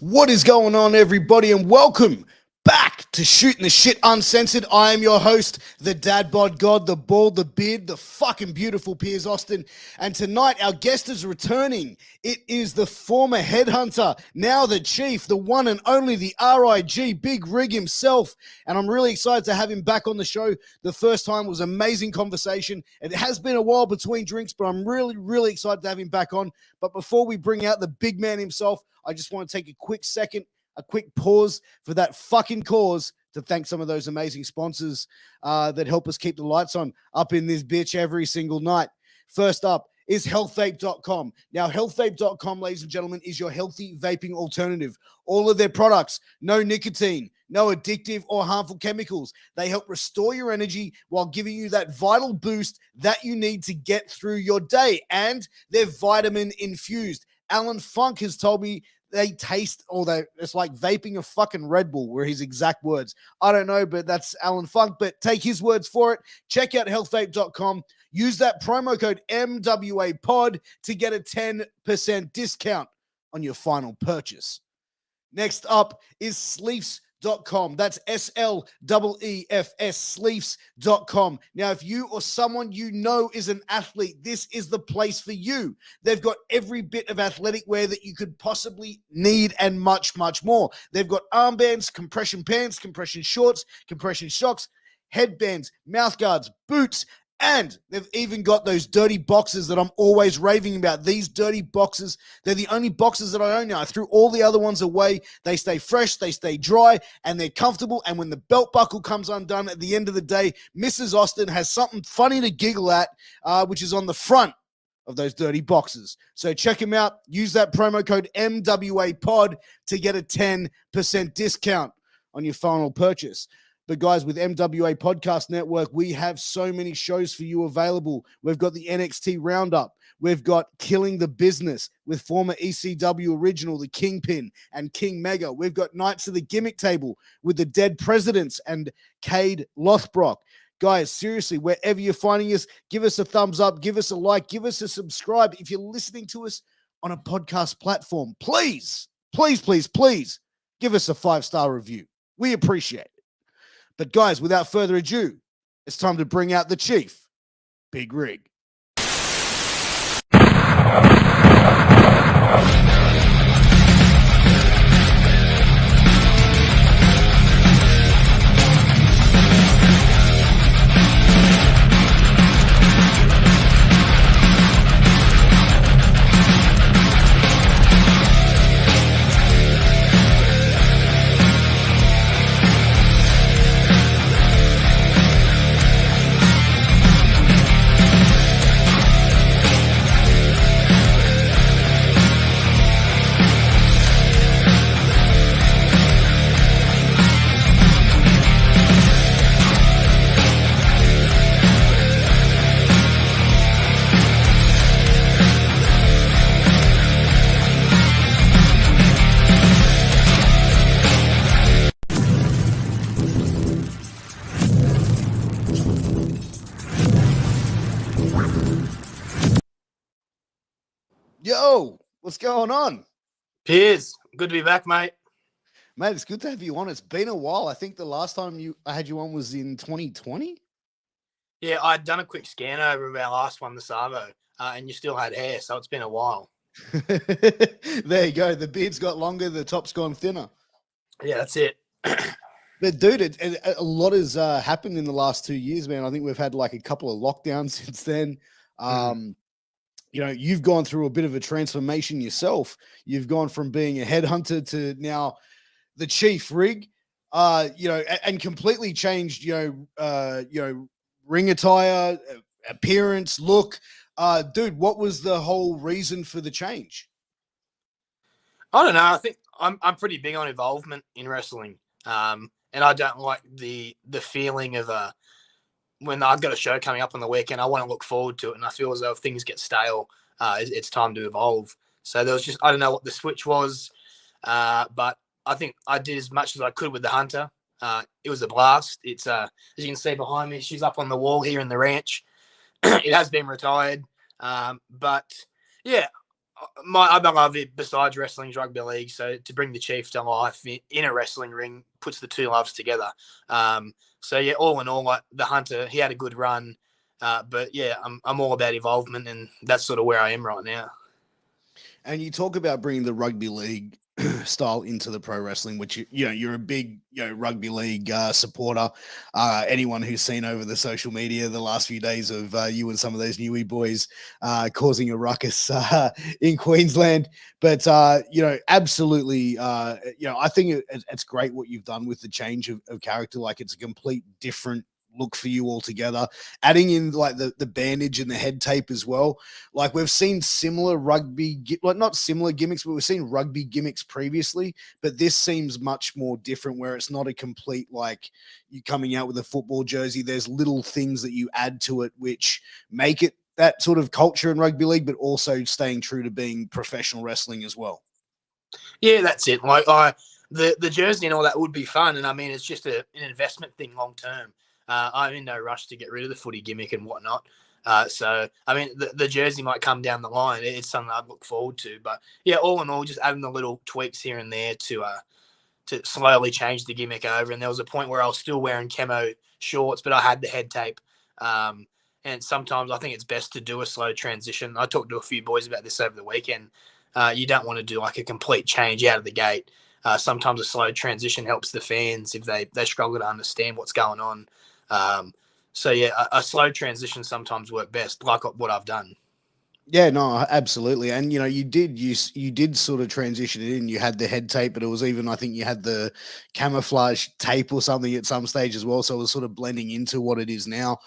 What is going on, everybody, and welcome back to Shooting the Shit Uncensored. I am your host, the dad bod god, the bald, the beard, the fucking beautiful Piers Austin. And tonight, our guest is returning. It is the former headhunter, now the chief, the one and only, the RIG, Big Rig himself. And I'm really excited to have him back on the show. The first time was amazing conversation. It has been a while between drinks, but I'm really excited to have him back on. But before we bring out the big man himself, I just want to take a quick second, a quick pause for that fucking cause to thank some of those amazing sponsors that help us keep the lights on up in this bitch every single night. First up is healthvape.com. Now, healthvape.com, ladies and gentlemen, is your healthy vaping alternative. All of their products, no nicotine, no addictive or harmful chemicals. They help restore your energy while giving you that vital boost that you need to get through your day. And they're vitamin infused. Alan Funk has told me they taste, it's like vaping a fucking Red Bull, were his exact words. I don't know, but that's Alan Funk, but take his words for it. Check out healthvape.com. Use that promo code MWAPOD to get a 10% discount on your final purchase. Next up is sleefs.com. That's SLEEFS, sleefs.com. Now, if you or someone you know is an athlete, this is the place for you. They've got every bit of athletic wear that you could possibly need and much more. They've got armbands, compression pants, compression shorts, compression socks, headbands, mouth guards, boots, and they've even got those dirty boxes that I'm always raving about. These dirty boxes, they're the only boxes that I own now. I threw all the other ones away. They stay fresh, they stay dry, and they're comfortable. And when the belt buckle comes undone at the end of the day, Mrs. Austin has something funny to giggle at, which is on the front of those dirty boxes. So check them out. Use that promo code MWAPOD to get a 10% discount on your final purchase. But guys, with MWA Podcast Network, we have so many shows for you available. We've got the NXT Roundup. We've got Killing the Business with former ECW original, the Kingpin and King Mega. We've got Knights of the Gimmick Table with the Dead Presidents and Cade Lothbrock. Guys, seriously, wherever you're finding us, give us a thumbs up, give us a like, give us a subscribe. If you're listening to us on a podcast platform, please give us a 5-star review. We appreciate it. But guys, without further ado, it's time to bring out the chief, Big Rig. Yo, what's going on? Piers, good to be back, mate. Mate, it's good to have you on. It's been a while. I think the last time I had you on was in 2020. Yeah, I'd done a quick scan over of our last one, the Savo, and you still had hair, so it's been a while. There you go. The beard's got longer, the top's gone thinner. Yeah, that's it. But dude, a lot has happened in the last 2 years, man. I think we've had like a couple of lockdowns since then. You know, you've gone through a bit of a transformation yourself. You've gone from being a headhunter to now the chief rig, and completely changed, ring attire, appearance, look. Dude, what was the whole reason for the change? I don't know. I think I'm pretty big on involvement in wrestling, and I don't like the feeling of when I've got a show coming up on the weekend. I want to look forward to it, and I feel as though if things get stale, it's time to evolve. So there was just, I don't know what the switch was, but I think I did as much as I could with the Hunter. It was a blast. It's as you can see behind me, she's up on the wall here in the ranch. It has been retired, but yeah, my other love it besides wrestling is rugby league. So to bring the Chief to life in a wrestling ring puts the two loves together. So yeah, all in all, like the Hunter, he had a good run. But yeah, I'm all about involvement, and that's sort of where I am right now. And you talk about bringing the rugby league style into the pro wrestling, which you're a big rugby league supporter. Anyone who's seen over the social media the last few days of you and some of those Newey boys causing a ruckus in Queensland, but absolutely, I think it's great what you've done with the change of character. Like it's a complete different look for you altogether, adding in like the bandage and the head tape as well. Like we've seen similar not similar gimmicks, but we've seen rugby gimmicks previously, but this seems much more different where it's not a complete, like you coming out with a football jersey. There's little things that you add to it, which make it that sort of culture in rugby league, but also staying true to being professional wrestling as well. Yeah, that's it. Like the jersey and all that would be fun. And I mean, it's just an investment thing long term. I'm in no rush to get rid of the footy gimmick and whatnot. So, I mean, the jersey might come down the line. It's something I'd look forward to. But, yeah, all in all, just adding the little tweaks here and there to slowly change the gimmick over. And there was a point where I was still wearing camo shorts, but I had the head tape. And sometimes I think it's best to do a slow transition. I talked to a few boys about this over the weekend. You don't want to do like a complete change out of the gate. Sometimes a slow transition helps the fans if they struggle to understand what's going on. So yeah, a slow transition sometimes work best, like what I've done. Yeah, no, absolutely. And you did sort of transition it in. You had the head tape, but it was even, I think you had the camouflage tape or something at some stage as well. So it was sort of blending into what it is now.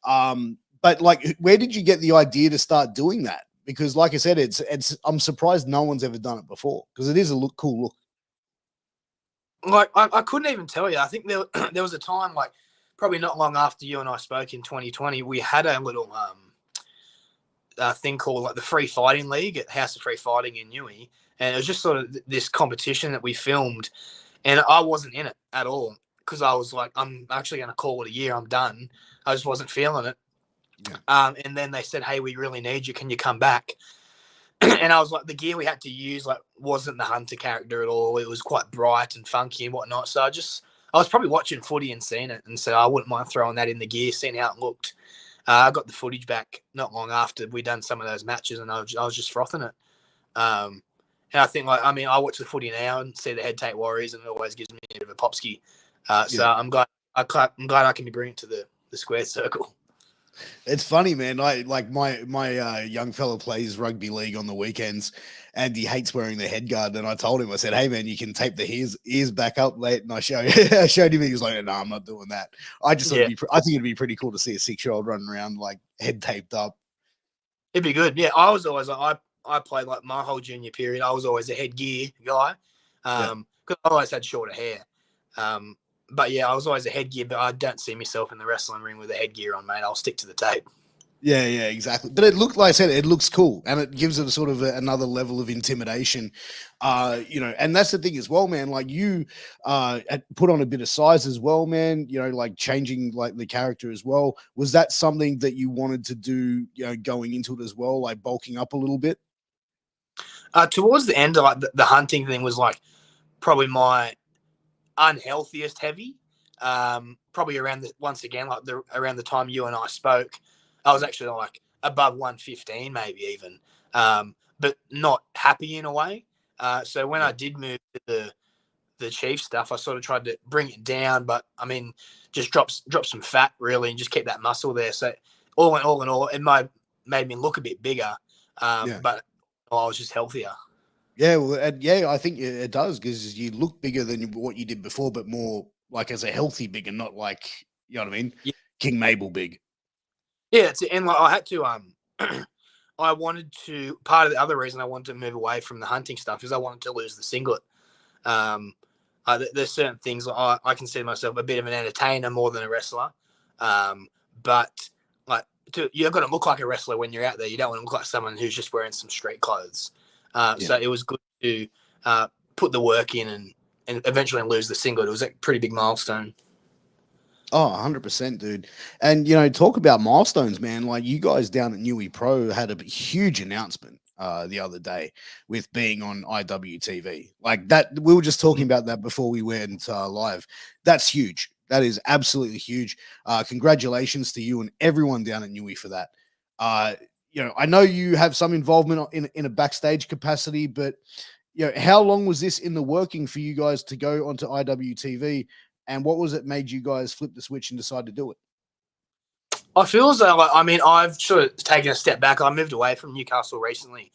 But like, where did you get the idea to start doing that? Because like I said, I'm surprised no one's ever done it before, because it is a cool look. Like I couldn't even tell you. I think there was a time, like probably not long after you and I spoke in 2020, we had a little thing called like the Free Fighting League at House of Free Fighting in Newey, and it was just sort of this competition that we filmed, and I wasn't in it at all because I was like, I'm actually going to call it a year. I'm done. I just wasn't feeling it. Yeah. And then they said, hey, we really need you. Can you come back? And I was like, the gear we had to use like wasn't the Hunter character at all. It was quite bright and funky and whatnot. So I was probably watching footy and seeing it, and so I wouldn't mind throwing that in the gear, seeing how it looked. I got the footage back not long after we'd done some of those matches, and I was just frothing it. And I think, like, I mean, I watch the footy now and see the head tape Warriors, and it always gives me a bit of a popski. So I'm glad I can be bringing it to the square circle. It's funny, man. I like my young fella plays rugby league on the weekends, and he hates wearing the head guard. And I told him, I said, "Hey, man, you can tape the ears back up late." And I showed him. He was like, "No, I'm not doing that." I just thought I think it'd be pretty cool to see a 6-year-old running around like head taped up. It'd be good. Yeah, I was always like, I played like my whole junior period. I was always a headgear guy because I always had shorter hair. But yeah, I was always a headgear, but I don't see myself in the wrestling ring with a headgear on, mate. I'll stick to the tape. Yeah, exactly. But it looked, like I said, it looks cool, and it gives it a sort of another level of intimidation, and that's the thing as well, man. Like you put on a bit of size as well, man, like changing like the character as well. Was that something that you wanted to do, going into it as well, like bulking up a little bit? Towards the end, like the hunting thing was like probably my unhealthiest heavy. Probably around around the time you and I spoke, I was actually like above 115, maybe even, but not happy in a way. So when I did move to the Chief stuff, I sort of tried to bring it down, but I mean, just drop some fat really and just keep that muscle there. So all in all, it made me look a bit bigger, but I was just healthier. Yeah, well, I think it does, because you look bigger than what you did before, but more like as a healthy big, and not like, you know what I mean? Yeah. King Mabel big. Yeah, and like I had to I wanted to, part of the other reason I wanted to move away from the hunting stuff is I wanted to lose the singlet. There's certain things I consider myself a bit of an entertainer more than a wrestler, but like you've got to look like a wrestler when you're out there. You don't want to look like someone who's just wearing some street clothes. So it was good to put the work in and eventually lose the singlet. It was a pretty big milestone. Oh, 100%, dude. And, talk about milestones, man. Like you guys down at Newey Pro had a huge announcement. the other day with being on IWTV. Like that, we were just talking about that before we went live. That's huge. That is absolutely huge. Congratulations to you and everyone down at Newey for that. I know you have some involvement in a backstage capacity, but how long was this in the working for you guys to go onto IWTV, and what was it made you guys flip the switch and decide to do it? I feel as though, I've sort of taken a step back. I moved away from Newcastle recently.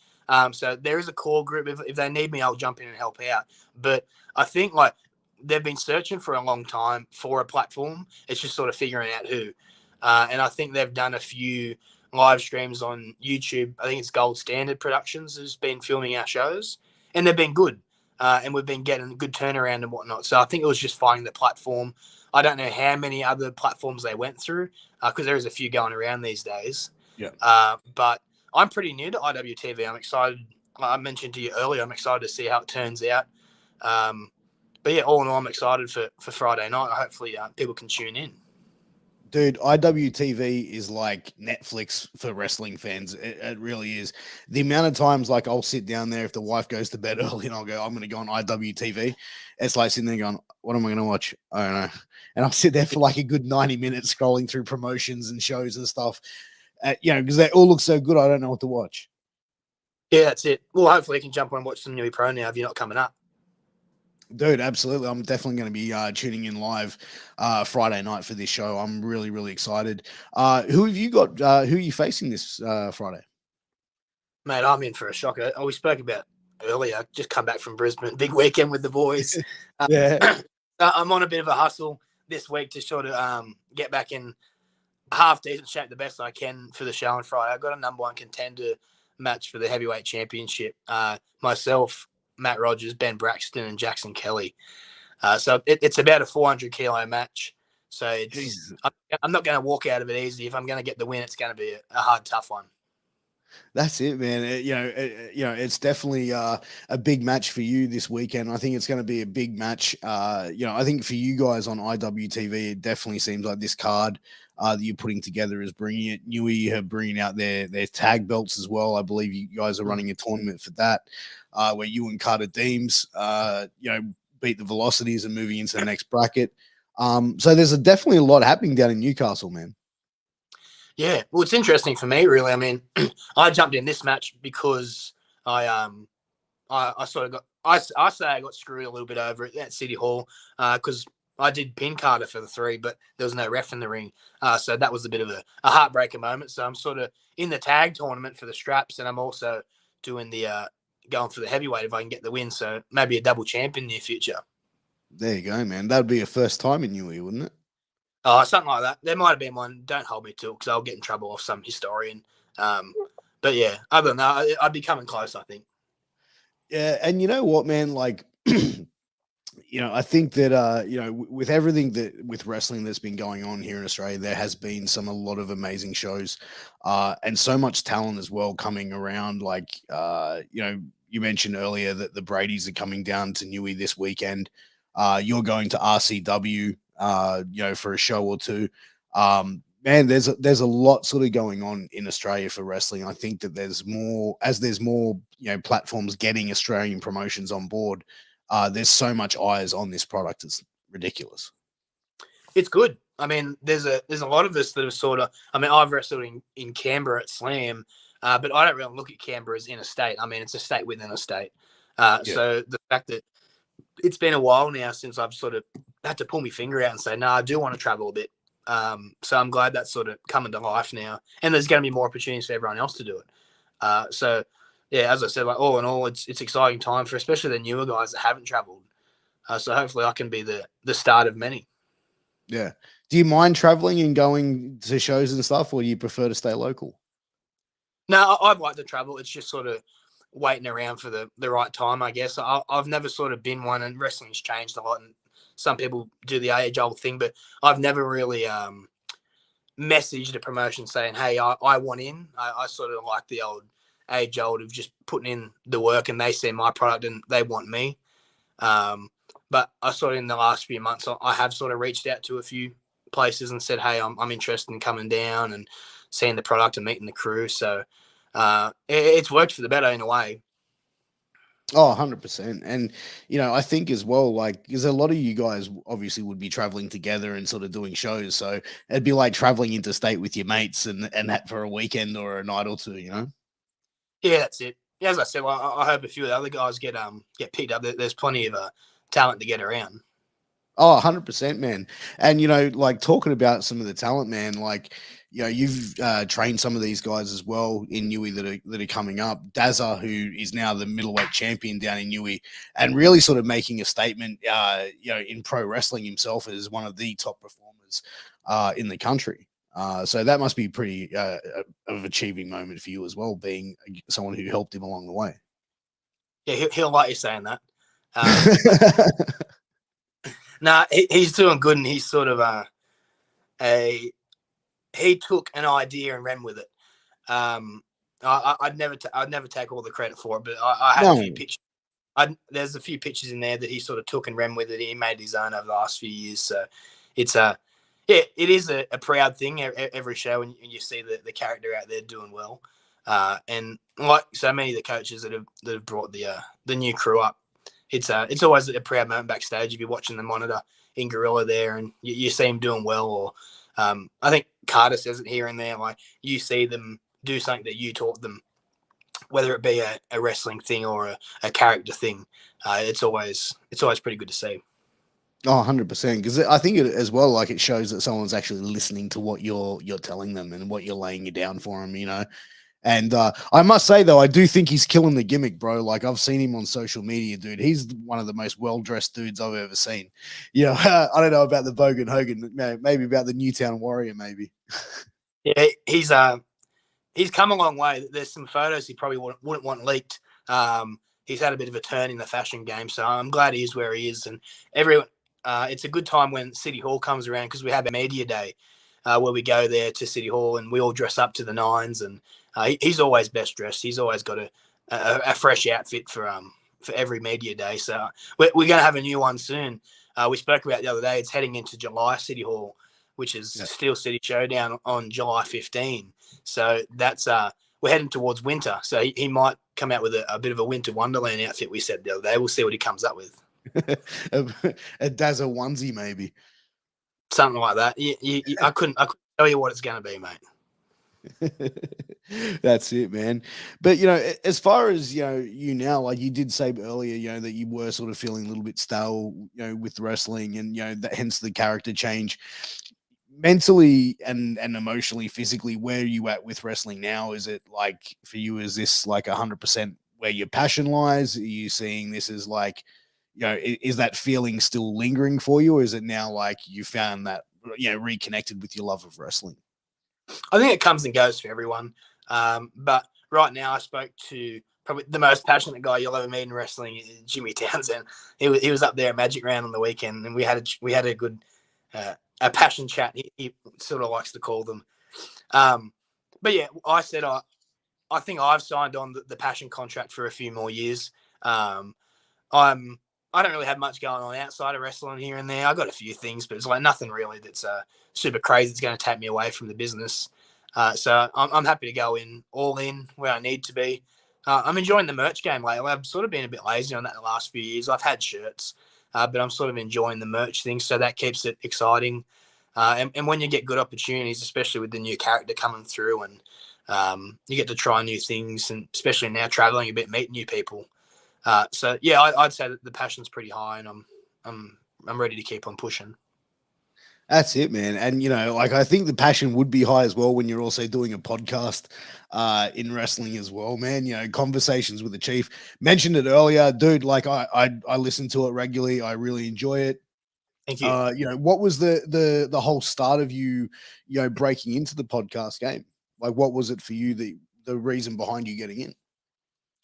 So there is a core group. If they need me, I'll jump in and help out. But I think they've been searching for a long time for a platform. It's just sort of figuring out who. And I think they've done a few live streams on YouTube. I think it's Gold Standard Productions who's been filming our shows, and they've been good. And we've been getting a good turnaround and whatnot. So I think it was just finding the platform. I don't know how many other platforms they went through because there is a few going around these days. Yeah. But I'm pretty new to IWTV. I'm excited. I mentioned to you earlier, I'm excited to see how it turns out. But yeah, all in all, I'm excited for Friday night. Hopefully people can tune in. Dude, IWTV is like Netflix for wrestling fans. It really is. The amount of times, like, I'll sit down there if the wife goes to bed early and I'll go, I'm going to go on IWTV. It's like sitting there going, what am I going to watch? I don't know. And I'll sit there for like a good 90 minutes scrolling through promotions and shows and stuff, because they all look so good. I don't know what to watch. Yeah, that's it. Well, hopefully you can jump on and watch some Newey Pro now if you're not coming up. Dude, absolutely. I'm definitely going to be tuning in live Friday night for this show. I'm really, really excited. Who have you got? Who are you facing this Friday? Mate, I'm in for a shocker. We spoke about earlier. Just come back from Brisbane. Big weekend with the boys. Yeah. I'm on a bit of a hustle this week to sort of get back in half decent shape the best I can for the show on Friday. I've got a number one contender match for the heavyweight championship. Myself, Matt Rogers, Ben Braxton, and Jackson Kelly. So it's about a 400 kilo match. So I'm not going to walk out of it easy. If I'm going to get the win, it's going to be a hard, tough one. That's it, man. It's definitely a big match for you this weekend. I think it's going to be a big match. I think for you guys on IWTV, it definitely seems like this card that you're putting together is bringing it. Newey are bringing out their tag belts as well. I believe you guys are running a tournament for that, where you and Carter Deems, beat the Velocities and moving into the next bracket. So there's definitely a lot happening down in Newcastle, man. Yeah, well, it's interesting for me, really. I mean, I jumped in this match because I sort of got I say I got screwed a little bit over at City Hall because I did pin Carter for the 3, but there was no ref in the ring, so that was a bit of a heartbreaker moment. So I'm sort of in the tag tournament for the straps, and I'm also doing the going for the heavyweight if I can get the win. So maybe a double champ in the near future. There you go, man. That'd be a first time in Newey, wouldn't it? Oh, something like that. There might have been one. Don't hold me to it because I'll get in trouble off some historian. But yeah, other than that, I'd be coming close, I think. Yeah, and you know what, man? Like, I think that with everything with wrestling that's been going on here in Australia, there has been a lot of amazing shows, and so much talent as well coming around. Like, you mentioned earlier that the Bradys are coming down to Newey this weekend. You're going to RCW. For a show or two. Man, there's a lot sort of going on in Australia for wrestling. I think that there's more platforms getting Australian promotions on board. There's so much eyes on this product. It's ridiculous. It's good. I mean, there's a lot of us that have sort of. I mean, I've wrestled in Canberra at Slam, but I don't really look at Canberra as in a state. I mean, it's a state within a state. So the fact that it's been a while now since I've sort of had to pull my finger out and say, no, I do want to travel a bit. So I'm glad that's sort of coming to life now. And there's going to be more opportunities for everyone else to do it. So, yeah, as I said, like all in all, it's exciting time for especially the newer guys that haven't traveled. So hopefully I can be the start of many. Yeah. Do you mind traveling and going to shows and stuff, or do you prefer to stay local? No, I'd like to travel. It's just sort of waiting around for the right time, I guess. I've never sort of been one, and wrestling's changed a lot, and some people do the age-old thing, but I've never really messaged a promotion saying, hey, I want in. I sort of like the old age-old of just putting in the work, and they see my product and they want me. But I sort of in the last few months, I have sort of reached out to a few places and said, hey, I'm interested in coming down and seeing the product and meeting the crew. So it's worked for the better in a way. Oh, 100%. And, I think as well, like, because a lot of you guys obviously would be traveling together and sort of doing shows. So it'd be like traveling interstate with your mates and that for a weekend or a night or two, Yeah, that's it. Yeah, as I said, I hope a few of the other guys get picked up. There's plenty of talent to get around. Oh, 100%, man. And, like talking about some of the talent, man, like, you've trained some of these guys as well in Newey that are coming up. Dazza, who is now the middleweight champion down in Newey, and really sort of making a statement, in pro wrestling himself as one of the top performers in the country. So that must be pretty of achieving moment for you as well, being someone who helped him along the way. Yeah, he'll like you saying that. Nah, he's doing good, and he's sort of he took an idea and ran with it. I'd never take all the credit for it, but I had a few pictures. There's a few pictures in there that he sort of took and ran with it. He made his own over the last few years. So it's it is a proud thing every show when you see the character out there doing well. And like so many of the coaches that have brought the new crew up, it's always a proud moment backstage if you're watching the monitor in Gorilla there and you see him doing well. Or I think Carter says it here and there, like you see them do something that you taught them, whether it be a wrestling thing or a character thing. It's always pretty good to see. Oh, 100%. Because I think it as well, like it shows that someone's actually listening to what you're telling them and what you're laying it down for them, And I must say, though, I do think he's killing the gimmick, bro. Like, I've seen him on social media, dude. He's one of the most well-dressed dudes I've ever seen. I don't know about the Bogan Hogan, maybe about the Newtown Warrior, maybe. Yeah, he's come a long way. There's some photos he probably wouldn't want leaked. He's had a bit of a turn in the fashion game, so I'm glad he is where he is. And everyone, it's a good time when City Hall comes around because we have a media day where we go there to City Hall and we all dress up to the nines. And he's always best dressed. He's always got a fresh outfit for every media day. So we're going to have a new one soon. We spoke about the other day. It's heading into July, City Hall, which is Steel City Showdown on July 15. So that's we're heading towards winter. So he might come out with a bit of a winter wonderland outfit. We said the other day. We'll see what he comes up with. a Dazza onesie, maybe. Something like that. I couldn't tell you what it's going to be, mate. That's it, man. But as far as you now, like you did say earlier, that you were sort of feeling a little bit stale, with wrestling, and that hence the character change. Mentally and emotionally, physically, where are you at with wrestling now? Is it like for you? Is this like 100% where your passion lies? Are you seeing this as like, is that feeling still lingering for you, or is it now like you found that reconnected with your love of wrestling? I think it comes and goes for everyone. But right now, I spoke to probably the most passionate guy you'll ever meet in wrestling, Jimmy Townsend. He was up there at Magic Round on the weekend, and we had a good a passion chat. He sort of likes to call them. But yeah, I said I think I've signed on the passion contract for a few more years. I don't really have much going on outside of wrestling here and there. I got a few things, but it's like nothing really that's super crazy. It's going to take me away from the business. So I'm happy to go all in where I need to be. I'm enjoying the merch game lately. I've sort of been a bit lazy on that the last few years. I've had shirts, but I'm sort of enjoying the merch thing. So that keeps it exciting. And when you get good opportunities, especially with the new character coming through and you get to try new things, and especially now traveling a bit, meet new people. So yeah, I'd say that the passion's pretty high, and I'm ready to keep on pushing. That's it, man. And like I think the passion would be high as well when you're also doing a podcast in wrestling as well, man. Conversations with the Chief. Mentioned it earlier, dude. Like I listen to it regularly. I really enjoy it. Thank you. What was the whole start of you breaking into the podcast game? Like, what was it for you? The reason behind you getting in?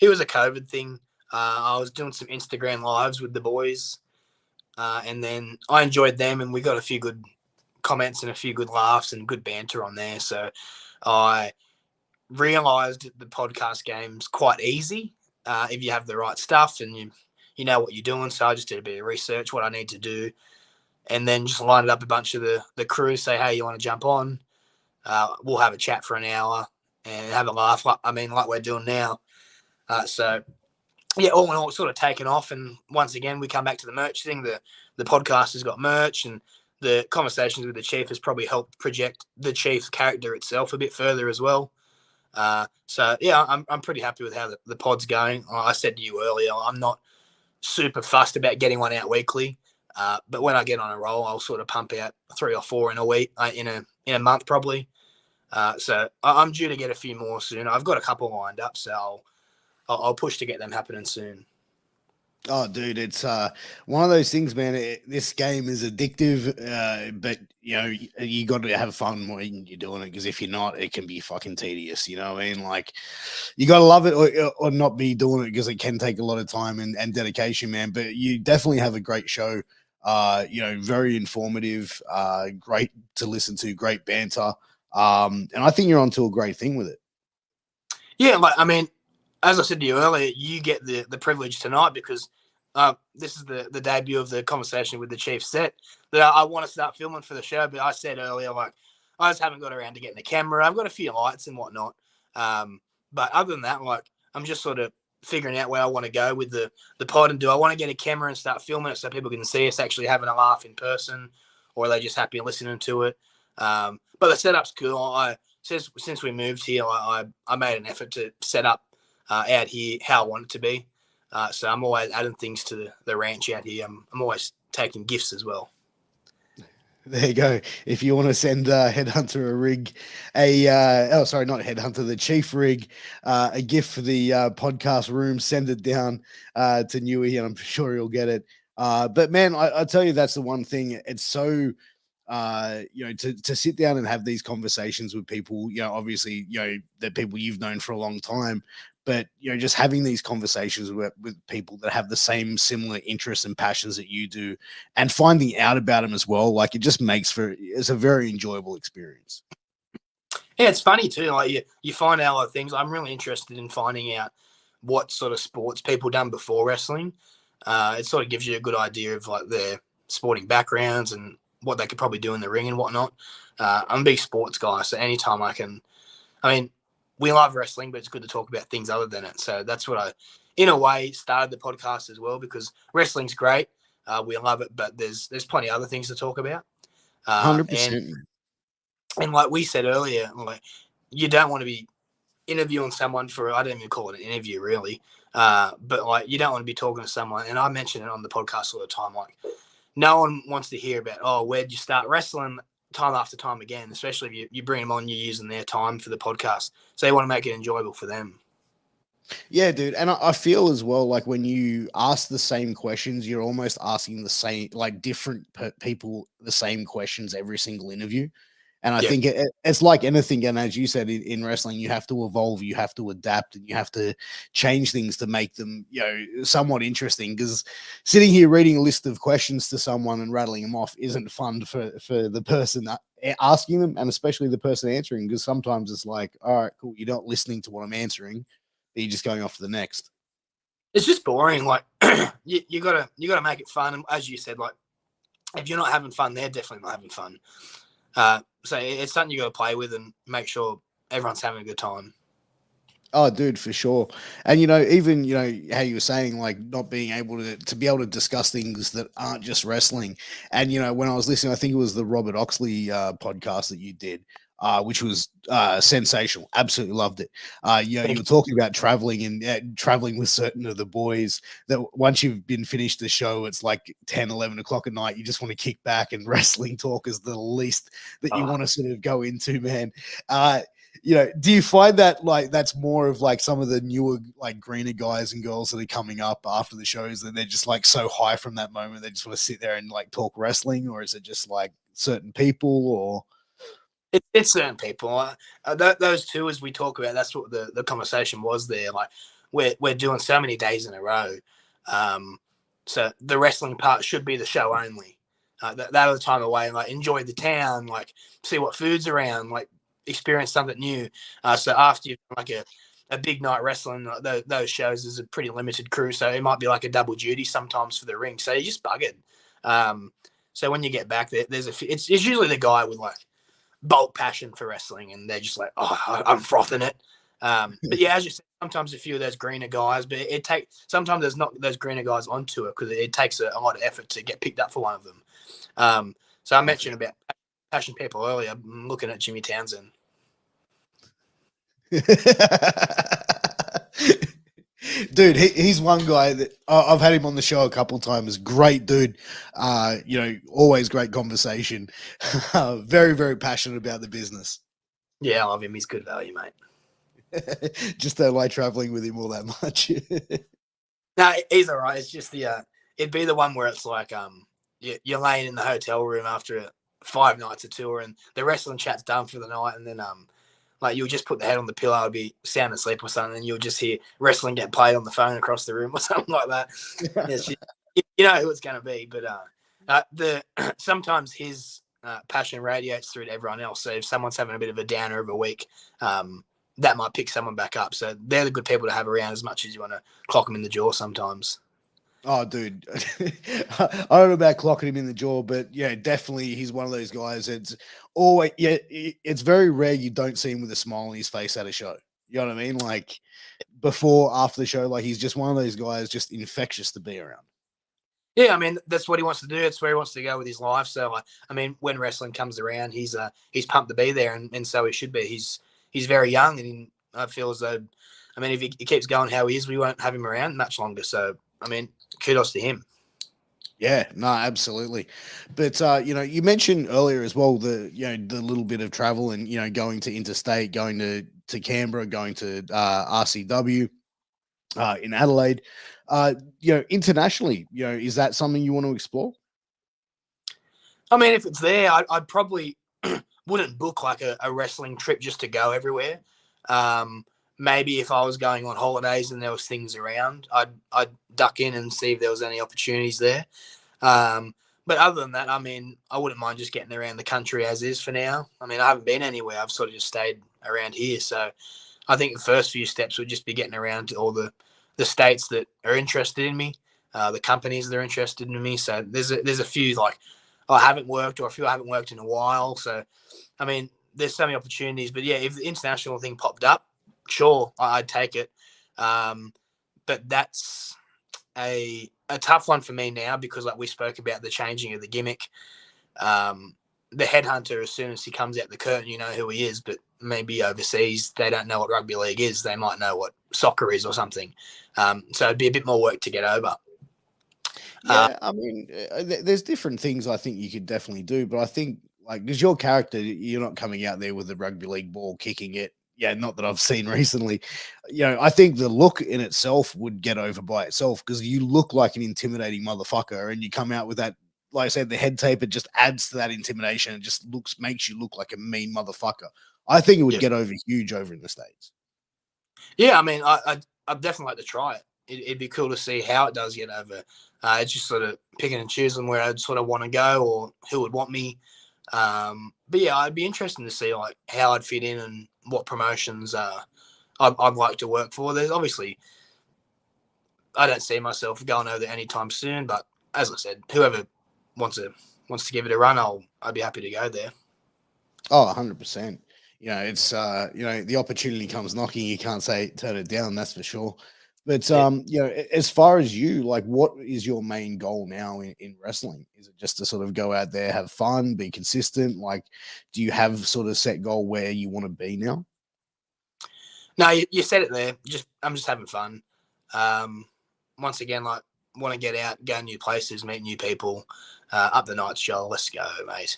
It was a COVID thing. I was doing some Instagram lives with the boys, and then I enjoyed them, and we got a few good comments and a few good laughs and good banter on there. So I realized the podcast game's quite easy if you have the right stuff and you know what you're doing. So I just did a bit of research, what I need to do, and then just lined up a bunch of the crew, say, hey, you want to jump on? We'll have a chat for an hour. and have a laugh. Like we're doing now. So yeah, all in all, it's sort of taken off. And once again, we come back to the merch thing. The podcast has got merch, and the conversations with the Chief has probably helped project the Chief's character itself a bit further as well. So yeah, I'm pretty happy with how the pod's going. I said to you earlier, I'm not super fussed about getting one out weekly, but when I get on a roll, I'll sort of pump out 3 or 4 in a week, in a month probably. So I'm due to get a few more soon. I've got a couple lined up, so I'll push to get them happening soon. Oh, dude, it's one of those things, man. This game is addictive, but you got to have fun when you're doing it, because if you're not, it can be fucking tedious. You know what I mean? Like, you got to love it or not be doing it, because it can take a lot of time and dedication, man. But you definitely have a great show. Very informative, great to listen to, great banter, and I think you're onto a great thing with it. Yeah, as I said to you earlier, you get the privilege tonight because this is the debut of the conversation with the Chief set that I want to start filming for the show. But I said earlier, I just haven't got around to getting the camera. I've got a few lights and whatnot. But other than that, I'm just sort of figuring out where I want to go with the pod. And do I want to get a camera and start filming it so people can see us actually having a laugh in person, or are they just happy listening to it? But the setup's cool. Since we moved here, I made an effort to set up out here how I want it to be. So I'm always adding things to the ranch out here. I'm always taking gifts as well. There you go. If you want to send Headhunter a rig, not Headhunter, the Chief rig, a gift for the podcast room, send it down to Newy, and I'm sure he'll get it. But man, I tell you, that's the one thing. It's so to sit down and have these conversations with people, obviously, the people you've known for a long time, but, just having these conversations with people that have the same similar interests and passions that you do, and finding out about them as well, it just makes it's a very enjoyable experience. Yeah, it's funny too. You find out a lot of things. I'm really interested in finding out what sort of sports people done before wrestling. It sort of gives you a good idea of their sporting backgrounds and what they could probably do in the ring and whatnot. I'm a big sports guy, so anytime we love wrestling, but it's good to talk about things other than it. So that's what I, in a way, started the podcast as well, because wrestling's great. We love it, but there's plenty of other things to talk about. 100%. And like we said earlier, you don't want to be interviewing someone I don't even call it an interview really, but you don't want to be talking to someone, and I mention it on the podcast all the time, no one wants to hear about, where'd you start wrestling, time after time again, especially if you bring them on, you're using their time for the podcast. So you want to make it enjoyable for them. Yeah, dude. And I feel as well, when you ask the same questions, you're almost asking the same, different people, the same questions every single interview. And I think it's like anything. And as you said, in wrestling, you have to evolve, you have to adapt, and you have to change things to make them, somewhat interesting. Because sitting here reading a list of questions to someone and rattling them off isn't fun for the person asking them, and especially the person answering. Because sometimes it's all right, cool, you're not listening to what I'm answering, but you're just going off to the next. It's just boring. You gotta make it fun. And as you said, if you're not having fun, they're definitely not having fun. So it's something you got to play with and make sure everyone's having a good time. Oh, dude, for sure. And, even, how you were saying, not being able to be able to discuss things that aren't just wrestling. And, when I was listening, I think it was the Robert Oxley podcast that you did, which was sensational. Absolutely loved it. You were talking about traveling and traveling with certain of the boys, that once you've been finished the show, it's 10, 11 o'clock at night. You just want to kick back, and wrestling talk is the least that you want to sort of go into, man. Do you find that that's more of some of the newer, greener guys and girls that are coming up after the shows, and they're just so high from that moment, they just want to sit there and talk wrestling? Or is it just certain people, or? It's certain people. Those two, as we talk about, that's what the conversation was there. We're doing so many days in a row. So the wrestling part should be the show only. That other time away, enjoy the town, see what food's around, experience something new. So after you've a big night wrestling, those shows is a pretty limited crew, so it might be a double duty sometimes for the ring. So you're just buggered. So when you get back, there's it's usually the guy with bulk passion for wrestling, and they're just like, oh, I'm frothing it. But yeah, as you said, sometimes a few of those greener guys, but sometimes there's not those greener guys on tour because it takes a lot of effort to get picked up for one of them. So I mentioned about passion people earlier. I'm looking at Jimmy Townsend. Dude, he's one guy that I've had him on the show a couple times. Great dude. Always great conversation. Very, very passionate about the business. Yeah, I love him. He's good value, mate. Just don't like traveling with him all that much. No, he's all right. It's just it'd be the one where it's like, you're laying in the hotel room after 5 nights of tour and the wrestling chat's done for the night. And then, like you'll just put the head on the pillow, it'll be sound asleep or something, and you'll just hear wrestling get played on the phone across the room or something like that. You know who it's going to be, but sometimes his passion radiates through to everyone else. So if someone's having a bit of a downer of a week, that might pick someone back up. So they're the good people to have around as much as you want to clock them in the jaw sometimes. Oh, dude. I don't know about clocking him in the jaw, but yeah, definitely he's one of those guys. It's always, yeah, it's very rare you don't see him with a smile on his face at a show. You know what I mean? Like before, after the show, like he's just one of those guys, just infectious to be around. Yeah, I mean, that's what he wants to do. It's where he wants to go with his life. So, I mean, when wrestling comes around, he's pumped to be there, and so he should be. He's very young, and I feel as though, I mean, if he keeps going how he is, we won't have him around much longer. So, I mean, kudos to him. Yeah, no, absolutely. But you mentioned earlier as well the little bit of travel and going to interstate, going to Canberra, going to RCW in Adelaide. Internationally, is that something you want to explore? I mean, if it's there, I'd probably wouldn't book like a wrestling trip just to go everywhere. Maybe if I was going on holidays and there was things around, I'd duck in and see if there was any opportunities there. But other than that, I mean, I wouldn't mind just getting around the country as is for now. I mean, I haven't been anywhere. I've sort of just stayed around here. So I think the first few steps would just be getting around to all the states that are interested in me, the companies that are interested in me. So there's a few like I haven't worked or a few I haven't worked in a while. So, I mean, there's so many opportunities. But yeah, if the international thing popped up, sure, I'd take it. But that's a tough one for me now because like we spoke about the changing of the gimmick. The headhunter, as soon as he comes out the curtain, you know who he is, but maybe overseas they don't know what rugby league is. They might know what soccer is or something. So it'd be a bit more work to get over. Yeah, I mean, there's different things I think you could definitely do, but I think like because your character, you're not coming out there with a rugby league ball kicking it. Yeah, not that I've seen recently. I think the look in itself would get over by itself because you look like an intimidating motherfucker, and you come out with that. Like I said, the head tape, it just adds to that intimidation. It just makes you look like a mean motherfucker. I think it would get over huge over in the States. Yeah, I mean, I'd definitely like to try it. It'd be cool to see how it does get over. It's just sort of picking and choosing where I'd sort of want to go or who would want me. But yeah, I'd be interested to see like how I'd fit in and what promotions I'd like to work for. There's obviously, I don't see myself going over there anytime soon. But as I said, whoever wants to give it a run, I'd be happy to go there. Oh, 100%. It's the opportunity comes knocking, you can't say turn it down, that's for sure. But as far as you, like what is your main goal now in wrestling? Is it just to sort of go out there, have fun, be consistent? Like, do you have sort of set goal where you want to be now? No, you said it there. I'm just having fun. Once again, like want to get out, go new places, meet new people, up the night show. Let's go, mate.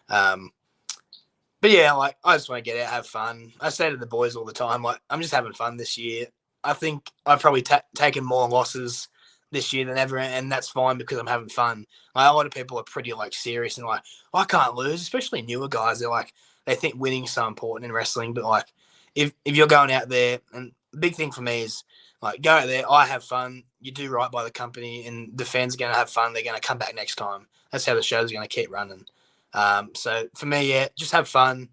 But yeah, like I just want to get out, have fun. I say to the boys all the time, like I'm just having fun this year. I think I've probably taken more losses this year than ever, and that's fine because I'm having fun. Like, a lot of people are pretty like serious and like, I can't lose, especially newer guys. They're like, they think winning's so important in wrestling, but like, if you're going out there, and the big thing for me is like, go out there, I have fun, you do right by the company, and the fans are going to have fun. They're going to come back next time. That's how the show's going to keep running. So for me, yeah, just have fun,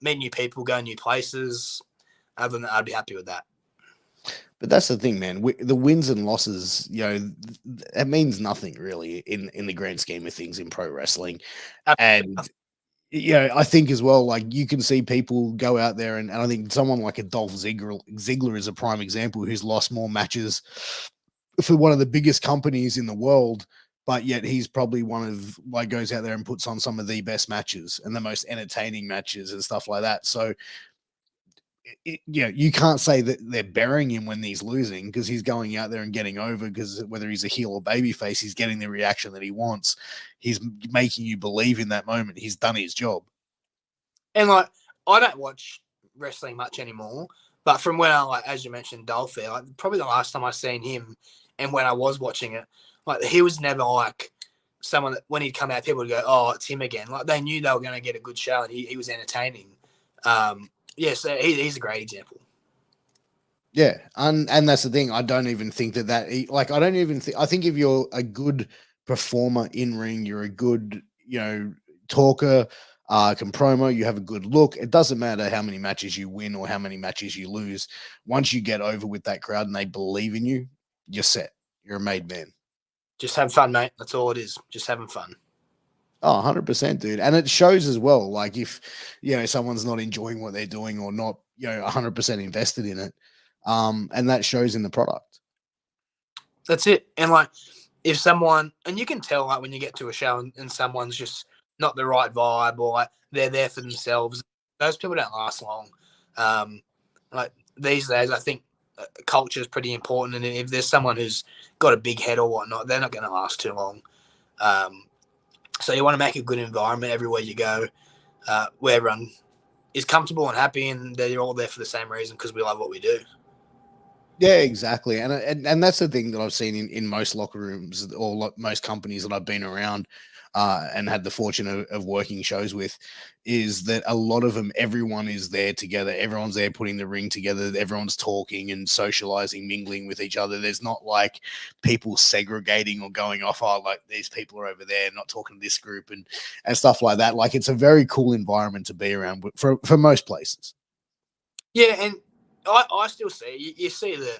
meet new people, go new places. Other than that, I'd be happy with that. But that's the thing, man. The wins and losses, it means nothing really in the grand scheme of things in pro wrestling. And Yeah, I think as well, like you can see people go out there and I think someone like a Dolph Ziggler is a prime example who's lost more matches for one of the biggest companies in the world, but yet he's probably one of like goes out there and puts on some of the best matches and the most entertaining matches and stuff like that. So yeah, you can't say that they're burying him when he's losing because he's going out there and getting over because whether he's a heel or babyface, he's getting the reaction that he wants. He's making you believe in that moment. He's done his job. And like, I don't watch wrestling much anymore, but from when I like, as you mentioned, Dolph there, like probably the last time I seen him, and when I was watching it, like he was never like someone that when he'd come out, people would go, "Oh, it's him again." Like they knew they were going to get a good show, and he was entertaining. Yeah, so he's a great example. Yeah, and that's the thing. I don't even think like I don't even think I think if you're a good performer in ring, you're a good talker, can promo, you have a good look. It doesn't matter how many matches you win or how many matches you lose. Once you get over with that crowd and they believe in you, you're set. You're a made man. Just have fun, mate. That's all it is. Just having fun. Oh, 100%, dude. And it shows as well. Like if, someone's not enjoying what they're doing or not, 100% invested in it. And that shows in the product. That's it. And like, if someone, and you can tell like when you get to a show and someone's just not the right vibe or like they're there for themselves, those people don't last long. Like these days, I think culture is pretty important. And if there's someone who's got a big head or whatnot, they're not going to last too long. So you want to make a good environment everywhere you go, where everyone is comfortable and happy, and they're all there for the same reason because we love what we do. Yeah, exactly. And that's the thing that I've seen in most locker rooms or most companies that I've been around and had the fortune of working shows with is that a lot of them, everyone is there together. Everyone's there putting the ring together. Everyone's talking and socializing, mingling with each other. There's not like people segregating or going off, oh, like these people are over there, not talking to this group and stuff like that. Like it's a very cool environment to be around for most places. Yeah, and I still see you see the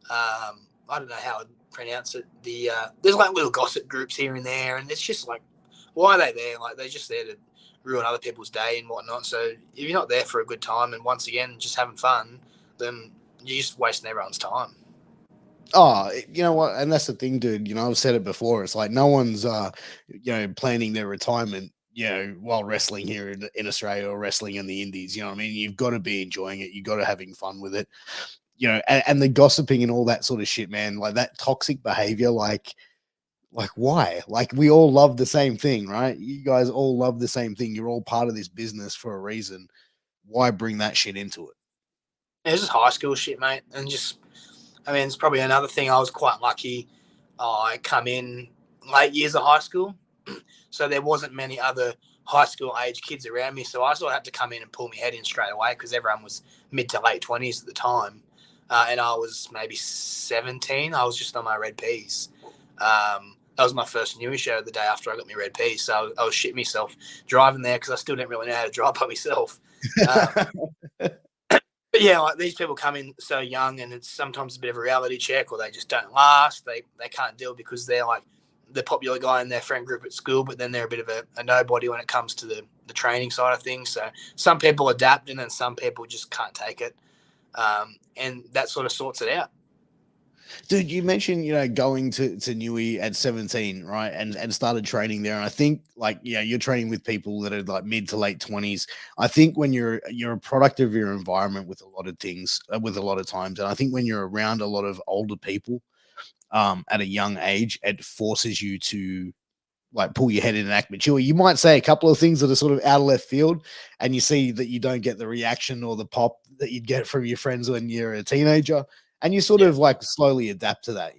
I don't know how I'd pronounce it. There's like little gossip groups here and there, and it's just like, why are they there? Like they're just there to ruin other people's day and whatnot. So if you're not there for a good time and once again just having fun, then you're just wasting everyone's time. Oh, you know what? And that's the thing, dude. I've said it before. It's like no one's planning their retirement, while wrestling here in Australia or wrestling in the Indies. You know what I mean? You've got to be enjoying it. You've got to having fun with it. And the gossiping and all that sort of shit, man. Like that toxic behavior, like why? Like we all love the same thing, right? You guys all love the same thing. You're all part of this business for a reason. Why bring that shit into it? It's just high school shit, mate, and just I mean, it's probably another thing. I was quite lucky. I come in late years of high school, so there wasn't many other high school age kids around me. So I sort of had to come in and pull my head in straight away because everyone was mid to late 20s at the time, and I was maybe 17. I was just on my red peas. That was my first news show the day after I got my red peas. So I was shitting myself driving there because I still didn't really know how to drive by myself. But yeah, like these people come in so young, and it's sometimes a bit of a reality check, or they just don't last. They can't deal because they're like the popular guy in their friend group at school, but then they're a bit of a nobody when it comes to the training side of things. So some people adapt, and then some people just can't take it, and that sort of sorts it out. Dude, you mentioned, going to Newey at 17, right? And started training there. And I think like, you're training with people that are like mid to late 20s. I think when you're a product of your environment with a lot of things, with a lot of times. And I think when you're around a lot of older people at a young age, it forces you to like pull your head in and act mature. You might say a couple of things that are sort of out of left field, and you see that you don't get the reaction or the pop that you'd get from your friends when you're a teenager, and you sort of like slowly adapt to that,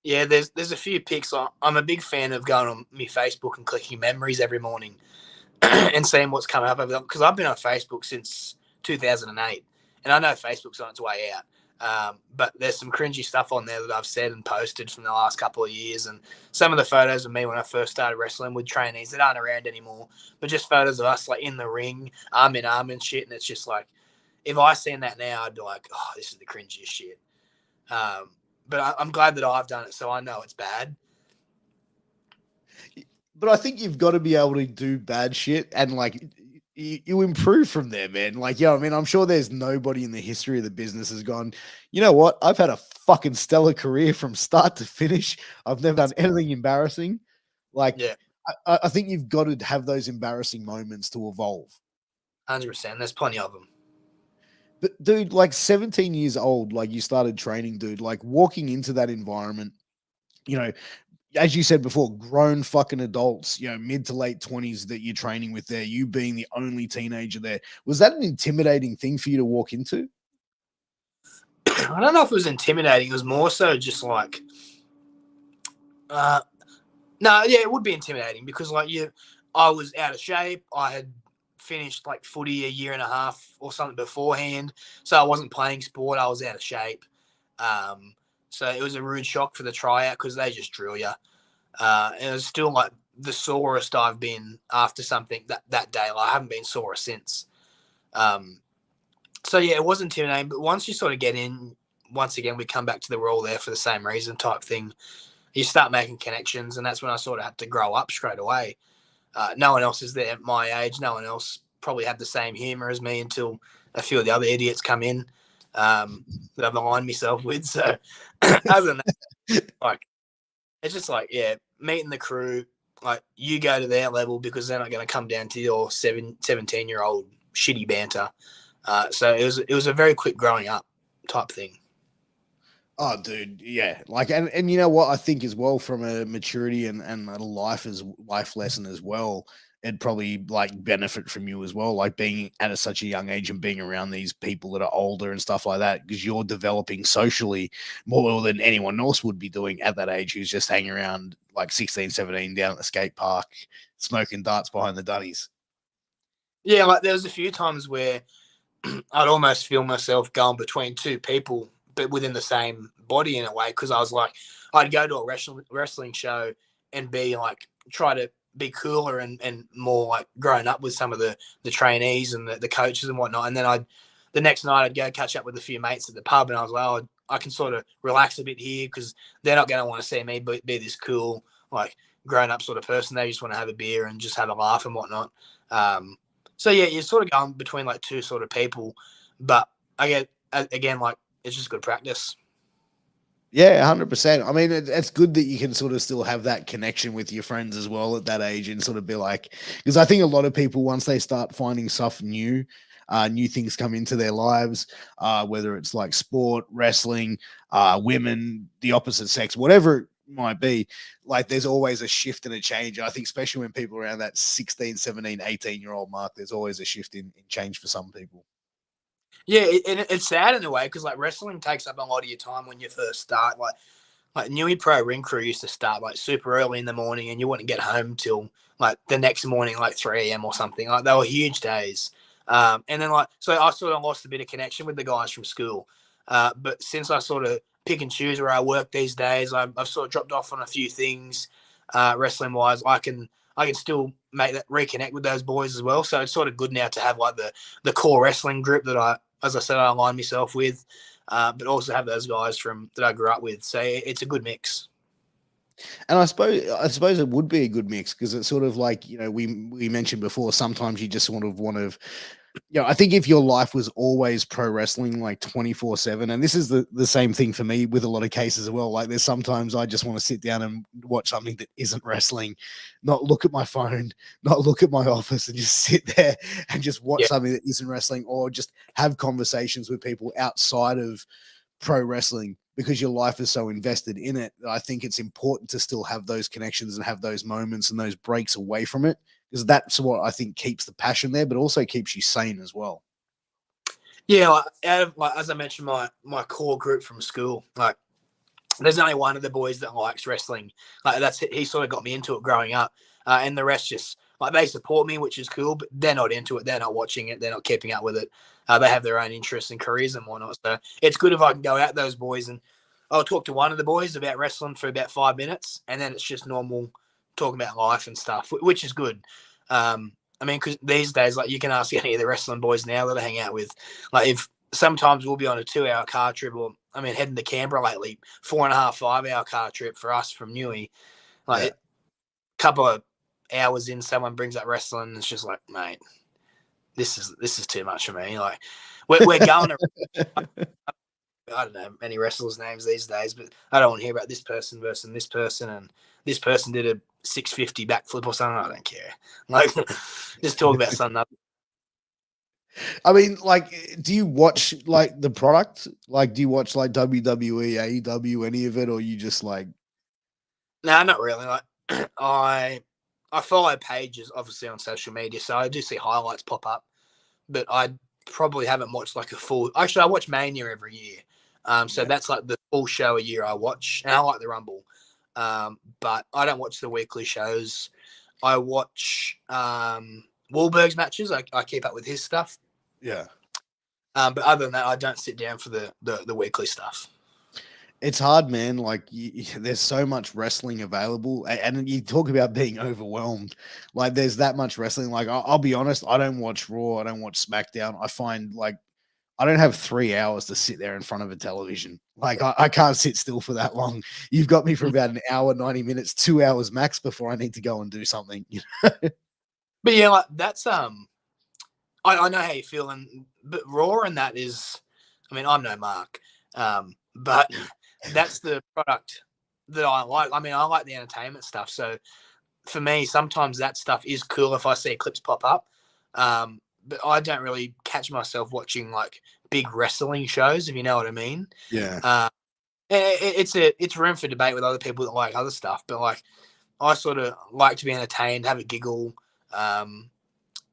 Yeah, there's a few pics. I'm a big fan of going on my Facebook and clicking memories every morning and seeing what's coming up because I've been on Facebook since 2008, and I know Facebook's on its way out. But there's some cringy stuff on there that I've said and posted from the last couple of years, and some of the photos of me when I first started wrestling with trainees that aren't around anymore, but just photos of us like in the ring, arm in arm and shit. And it's just like, if I seen that now, I'd be like, oh, this is the cringiest shit. But I'm glad that I've done it, so I know it's bad. But I think you've got to be able to do bad shit and like you improve from there, man. Like, yeah, I mean, I'm sure there's nobody in the history of the business has gone, you know what? I've had a fucking stellar career from start to finish. I've never done anything embarrassing. Like, Yeah, I think you've got to have those embarrassing moments to evolve. 100%. There's plenty of them. But dude, like 17 years old, like you started training, dude, like walking into that environment, you know, as you said before, grown fucking adults, you know, mid to late 20s that you're training with there, you being the only teenager there. Was that an intimidating thing for you to walk into? I don't know if it was intimidating. It was more so just like, uh, no, yeah, it would be intimidating because I was out of shape. I had finished like footy a year and a half or something beforehand, so I wasn't playing sport. I was out of shape. Um, so it was a rude shock for the tryout because they just drill you. And it was still like the sorest I've been after something that day. Like, I haven't been sore since. Um, so yeah, it was intimidating. But once you sort of get in, once again, we come back to the we're all there for the same reason type thing. You start making connections, and that's when I sort of had to grow up straight away. No one else is there at my age. No one else probably had the same humor as me until a few of the other idiots come in that I've aligned myself with. So other than that, like, it's just like, yeah, meeting the crew, like you go to their level because they're not going to come down to your 17-year-old shitty banter. So it was a very quick growing up type thing. Oh, dude, yeah. Like, and you know what? I think as well from a maturity and a life lesson as well, it'd probably like benefit from you as well, like being at such a young age and being around these people that are older and stuff like that, because you're developing socially more than anyone else would be doing at that age, who's just hanging around like 16, 17 down at the skate park, smoking darts behind the dunnies. Yeah, like there was a few times where I'd almost feel myself going between two people, but within the same body in a way. Because I was like, I'd go to a wrestling show and be like, try to be cooler and more like grown up with some of the trainees and the coaches and whatnot. And then the next night I'd go catch up with a few mates at the pub, and I was like, oh, I can sort of relax a bit here because they're not going to want to see me be this cool, like grown up sort of person. They just want to have a beer and just have a laugh and whatnot. So yeah, you're sort of going between like two sort of people, but I get again like it's just good practice. Yeah, 100%. I mean, it's good that you can sort of still have that connection with your friends as well at that age and sort of be like, because I think a lot of people, once they start finding stuff new, new things come into their lives, whether it's like sport, wrestling, women, the opposite sex, whatever it might be, like there's always a shift and a change. I think, especially when people are around that 16, 17, 18-year-old mark, there's always a shift in change for some people. Yeah, and it's sad in a way because like wrestling takes up a lot of your time when you first start. Like Newey Pro Ring Crew used to start like super early in the morning, and you wouldn't get home till like the next morning, like 3 a.m. or something. Like they were huge days. And then like so I sort of lost a bit of connection with the guys from school. But since I sort of pick and choose where I work these days, I've sort of dropped off on a few things, wrestling wise. I can still make that reconnect with those boys as well. So it's sort of good now to have like the core wrestling group that as I said, I align myself with, but also have those guys from that I grew up with. So it's a good mix. And I suppose it would be a good mix because it's sort of like, you know, we mentioned before, sometimes you just sort of want to, you know, I think if your life was always pro wrestling like 24/7, and this is the same thing for me with a lot of cases as well. Like there's sometimes I just want to sit down and watch something that isn't wrestling, not look at my phone, not look at my office, and just sit there and just watch Yeah. something that isn't wrestling, or just have conversations with people outside of pro wrestling because your life is so invested in it. I think it's important to still have those connections and have those moments and those breaks away from it, because that's what I think keeps the passion there, but also keeps you sane as well. Yeah, like, out of like as I mentioned, my core group from school, like there's only one of the boys that likes wrestling. Like he sort of got me into it growing up, and the rest just like they support me, which is cool, but they're not into it. They're not watching it. They're not keeping up with it. They have their own interests and careers and whatnot. So it's good if I can go out those boys and I'll talk to one of the boys about wrestling for about 5 minutes, and then it's just normal talking about life and stuff, which is good. I mean, because these days, like you can ask any of the wrestling boys now that I hang out with, like if sometimes we'll be on a 2 hour car trip, or I mean, heading to Canberra lately, 4.5, 5 hour car trip for us from Newey. Like Yeah. a couple of hours in, someone brings up wrestling, and it's just like, mate, this is too much for me. Like, we're going to, I don't know any wrestlers' names these days, but I don't want to hear about this person versus this person, and this person did a 650 backflip or something. I don't care. Like, just talk about something else. I mean, like, do you watch like the product? Like, do you watch like WWE, AEW, any of it, or you just like? No, not really. Like, I follow pages obviously on social media, so I do see highlights pop up, but I probably haven't watched like a full. Actually, I watch Mania every year, so Yeah. that's like the full show a year I watch, and I like the Rumble, but I don't watch the weekly shows. I watch Wahlberg's matches. I keep up with his stuff. Yeah. But other than that, I don't sit down for the weekly stuff. It's hard, man. Like, there's so much wrestling available, and you talk about being overwhelmed. Like, there's that much wrestling. Like, I'll be honest, I don't watch Raw, I don't watch SmackDown. I find like I don't have 3 hours to sit there in front of a television. Like, I can't sit still for that long. You've got me for about an hour, 90 minutes, 2 hours max before I need to go and do something. But yeah, like that's I know how you feel, but Raw and that is, I mean, I'm no Mark, but that's the product that I like. I mean, I like the entertainment stuff. So for me, sometimes that stuff is cool if I see clips pop up. But I don't really catch myself watching like big wrestling shows, if you know what I mean. Yeah. It's room for debate with other people that like other stuff, but like I sort of like to be entertained, have a giggle.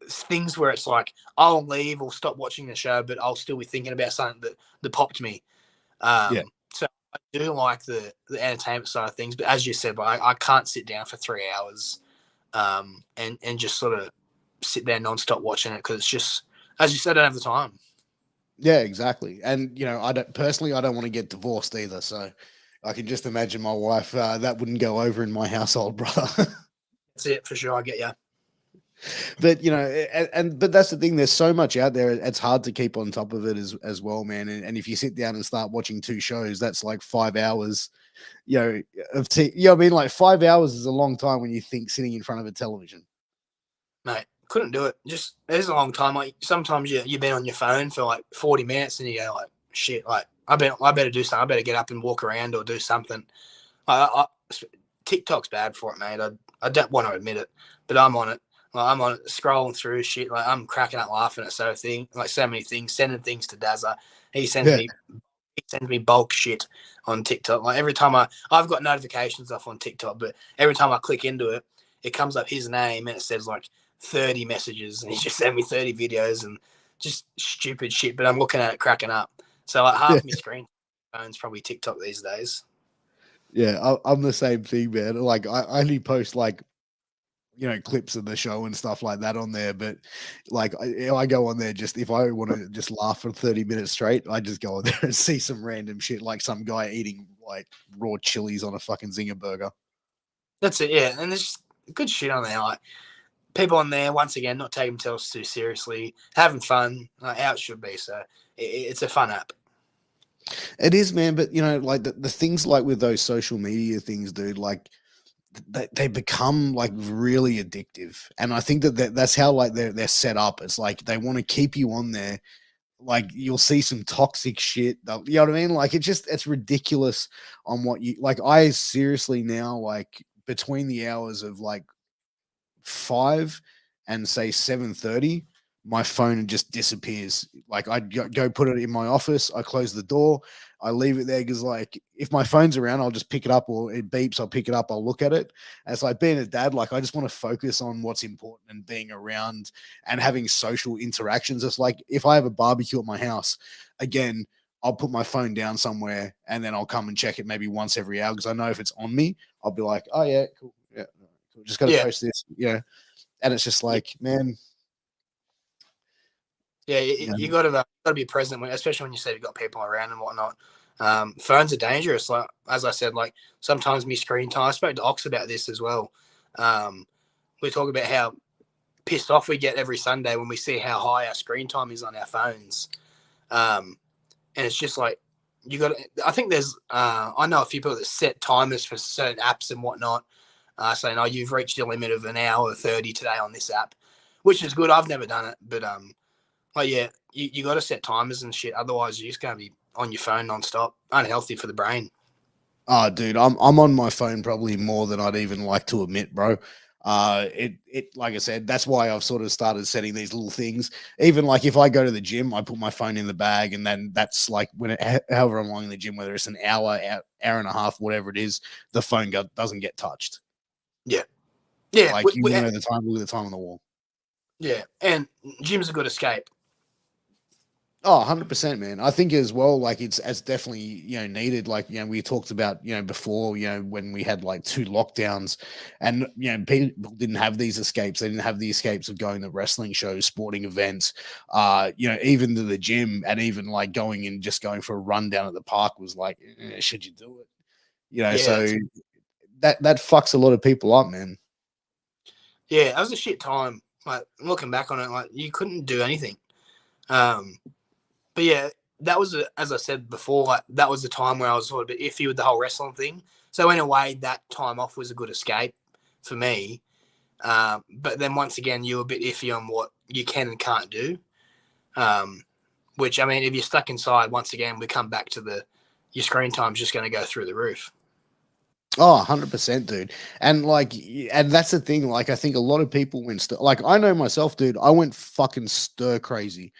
Things where it's like I'll leave or stop watching the show, but I'll still be thinking about something that popped me. Yeah. So I do like the entertainment side of things, but as you said, like, I can't sit down for 3 hours and just sort of sit there nonstop watching it because it's just, as you said, I don't have the time. Yeah, exactly. And I don't want to get divorced either. So I can just imagine my wife. That wouldn't go over in my household, brother. That's it for sure. I get you. But but that's the thing. There's so much out there. It's hard to keep on top of it as well, man. And if you sit down and start watching 2 shows, that's like 5 hours. Of I mean, like 5 hours is a long time when you think sitting in front of a television. Mate, couldn't do it. Just it's a long time. Like sometimes you've been on your phone for like 40 minutes and you go like, shit, like I better do something. I better get up and walk around or do something. TikTok's bad for it, mate. I don't want to admit it, but I'm on it. Like, I'm on it, scrolling through shit. Like I'm cracking up laughing at so many things, sending things to Dazza. He sends me bulk shit on TikTok. Like every time I've got notifications off on TikTok, but every time I click into it, it comes up his name and it says like 30 messages, and he just sent me 30 videos and just stupid shit. But I'm looking at it, cracking up. So like half my screen phone's probably TikTok these days. Yeah, I'm the same thing, man. Like I only post like clips of the show and stuff like that on there, but like I go on there just if I want to just laugh for 30 minutes straight, I just go on there and see some random shit like some guy eating like raw chilies on a fucking zinger burger. That's it, yeah. And there's just good shit on there. Like people on there, once again, not taking themselves too seriously, having fun, like how it should be. So it's a fun app. It is, man, but like the things like with those social media things, dude, like they become like really addictive, and I think that's how like they're set up. It's like they want to keep you on there. Like you'll see some toxic shit, you know what I mean? Like it's ridiculous on what you like. I seriously now, like between the hours of like 5 and say 7:30, my phone just disappears. Like I go put it in my office, I close the door, I leave it there because like if my phone's around, I'll just pick it up or it beeps, I'll pick it up, I'll look at it. And it's like being a dad, like I just want to focus on what's important and being around and having social interactions. It's like if I have a barbecue at my house, again, I'll put my phone down somewhere and then I'll come and check it maybe once every hour because I know if it's on me, I'll be like, oh yeah, cool. Yeah, cool. Just got to post this, and it's just like, man. Yeah, you got to be present, especially when you say you've got people around and whatnot. Phones are dangerous. Like as I said, like sometimes my screen time. I spoke to Ox about this as well. We talk about how pissed off we get every Sunday when we see how high our screen time is on our phones. And it's just like you got. I think there's. I know a few people that set timers for certain apps and whatnot. saying, "Oh, you've reached your limit of an hour 30 today on this app," which is good. I've never done it, but like yeah, you got to set timers and shit. Otherwise, you're just gonna be on your phone nonstop. Unhealthy for the brain. Oh, dude, I'm on my phone probably more than I'd even like to admit, bro. It like I said, that's why I've sort of started setting these little things. Even like if I go to the gym, I put my phone in the bag, and then that's like however I'm long in the gym, whether it's an hour and a half, whatever it is, the phone doesn't get touched. Yeah, yeah, Like you know the time, look at the time on the wall. yeah, and gym's a good escape. Oh, 100%, man. I think as well, like it's definitely, needed. Like, we talked about, before, when we had like 2 lockdowns and, people didn't have these escapes. They didn't have the escapes of going to wrestling shows, sporting events, even to the gym, and even like just going for a run down at the park was like, should you do it? Yeah, So that fucks a lot of people up, man. yeah, that was a shit time. Like looking back on it, like you couldn't do anything. But yeah, that was as I said before, like that was the time where I was sort of a bit iffy with the whole wrestling thing. So in a way, that time off was a good escape for me. But then once again, you're a bit iffy on what you can and can't do. Which I mean, if you're stuck inside, once again, we come back to your screen time's just going to go through the roof. Oh, 100%, dude. And like, and that's the thing. Like, I think a lot of people went, like, I know myself, dude, I went fucking stir crazy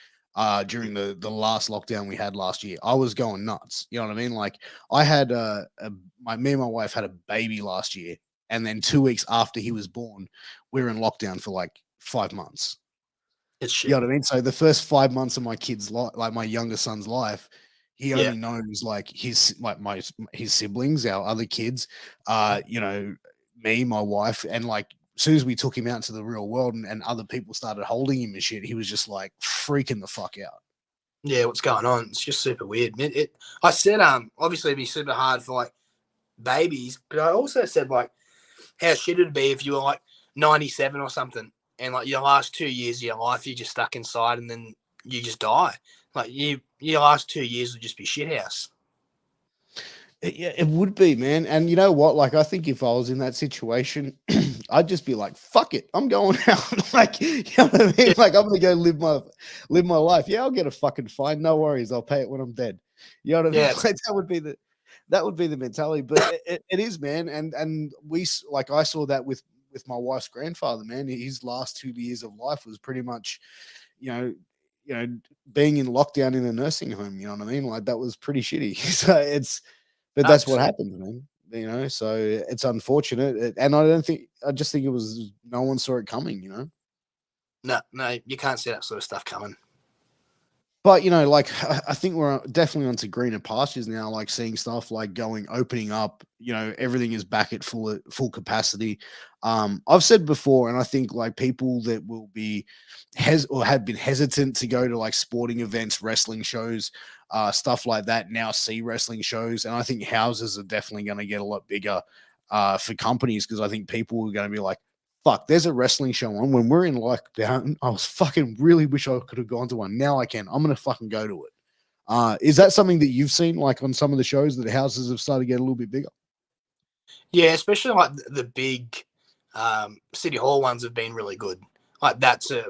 during the last lockdown we had last year. I was going nuts. You know what I mean? Like, I had me and my wife had a baby last year. And then 2 weeks after he was born, we were in lockdown for like 5 months. It's shit. You know what I mean? So the first 5 months of my kid's life, like my youngest son's life, he only knows like his siblings, our other kids, me, my wife, and like as soon as we took him out into the real world and other people started holding him and shit, he was just like freaking the fuck out. Yeah, what's going on? It's just super weird. I said, obviously it'd be super hard for like babies, but I also said like how shit it'd be if you were like 97 or something, and like your last 2 years of your life you're just stuck inside, and then you just die. Like your last 2 years would just be shithouse. Yeah, it would be, man. And you know what? Like, I think if I was in that situation, I'd just be like, "Fuck it, I'm going out." Like, you know what I mean? Yeah, Like, I'm gonna go live my life. Yeah, I'll get a fucking fine. No worries. I'll pay it when I'm dead. You know what I mean? yeah, Like, that would be the mentality. But it is, man. And like I saw that with my wife's grandfather, man. His last 2 years of life was pretty much, you know, you know, being in lockdown in a nursing home. You know what I mean? Like that was pretty shitty. So but that's what 100%. happens, man. So it's unfortunate, and I just think it was no one saw it coming. No, you can't see that sort of stuff coming. But like I think we're definitely onto greener pastures now. Like seeing stuff like opening up. Everything is back at full capacity. I've said before, and I think like people that will be or have been hesitant to go to like sporting events, wrestling shows, stuff like that now see wrestling shows, and I think houses are definitely going to get a lot bigger for companies because I think people are going to be like, fuck, there's a wrestling show on. When we're in lockdown, I was fucking really wish I could have gone to one. Now I can. I'm gonna fucking go to it. Is that something that you've seen like on some of the shows that houses have started to get a little bit bigger? Yeah, especially like the big city hall ones have been really good. Like that's a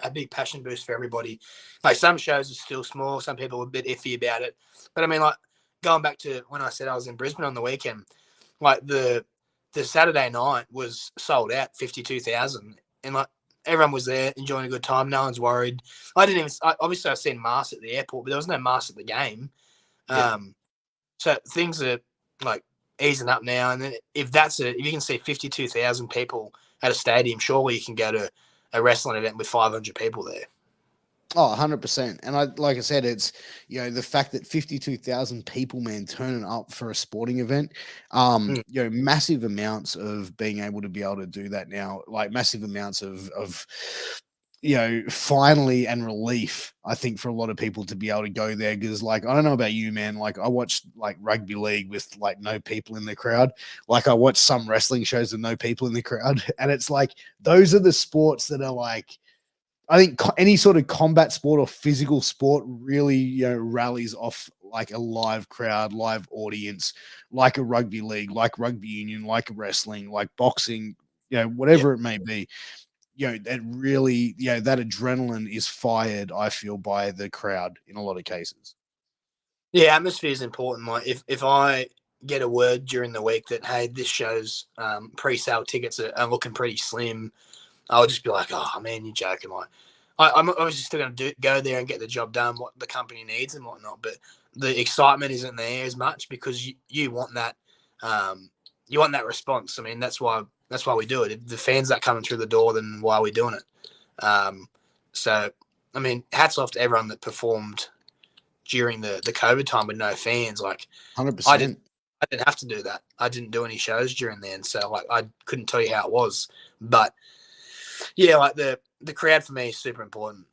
a big passion boost for everybody. Like some shows are still small, some people are a bit iffy about it. But I mean, like going back to when I said I was in Brisbane on the weekend, like the Saturday night was sold out, 52,000, and like everyone was there enjoying a good time. No one's worried. Obviously I've seen masks at the airport, but there was no masks at the game. Yeah. So things are like easing up now, and then if you can see 52,000 people at a stadium, surely you can go to a wrestling event with 500 people there. Oh, 100%. And like I said, it's, the fact that 52,000 people, man, turning up for a sporting event, Mm. massive amounts of being able to do that now, like massive amounts of finally and relief, I think, for a lot of people to be able to go there. Because, like, I don't know about you, man. Like, I watched like rugby league with like no people in the crowd. Like, I watched some wrestling shows with no people in the crowd. And it's like, those are the sports that are like, I think any sort of combat sport or physical sport really, rallies off like a live crowd, live audience, like a rugby league, like rugby union, like wrestling, like boxing, Yeah. whatever it may be. That really, that adrenaline is fired, I feel, by the crowd in a lot of cases. Yeah, atmosphere is important. Like if I get a word during the week that, hey, this show's pre-sale tickets are looking pretty slim, I'll just be like, oh man, you're joking. Like I'm obviously still going to go there and get the job done, what the company needs and whatnot. But the excitement isn't there as much because you want that, you want that response. I mean, that's why we do it. If the fans that coming through the door, then why are we doing it? So I mean, hats off to everyone that performed during the COVID time with no fans. Like Hundred I didn't percent. I didn't have to do that. I didn't do any shows during then, so like I couldn't tell you how it was. But yeah, like the crowd for me is super important.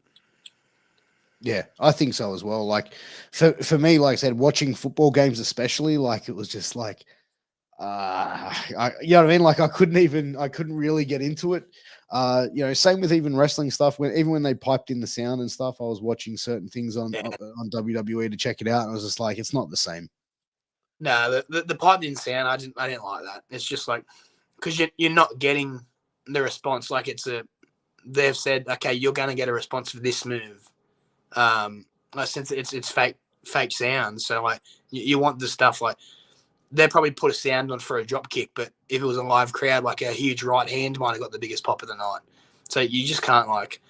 Yeah, I think so as well. Like for me, like I said, watching football games especially, like it was just like you know what I mean? Like I couldn't really get into it. Same with even wrestling stuff. When they piped in the sound and stuff, I was watching certain things on Yeah. on WWE to check it out, and I was just like, it's not the same. No, the piped in sound, I didn't like that. It's just like because you're not getting the response. Like they've said, okay, you're going to get a response for this move. Like since it's fake sound, so like you want the stuff like they probably put a sound on for a drop kick, but if it was a live crowd, like a huge right hand might have got the biggest pop of the night. So you just can't like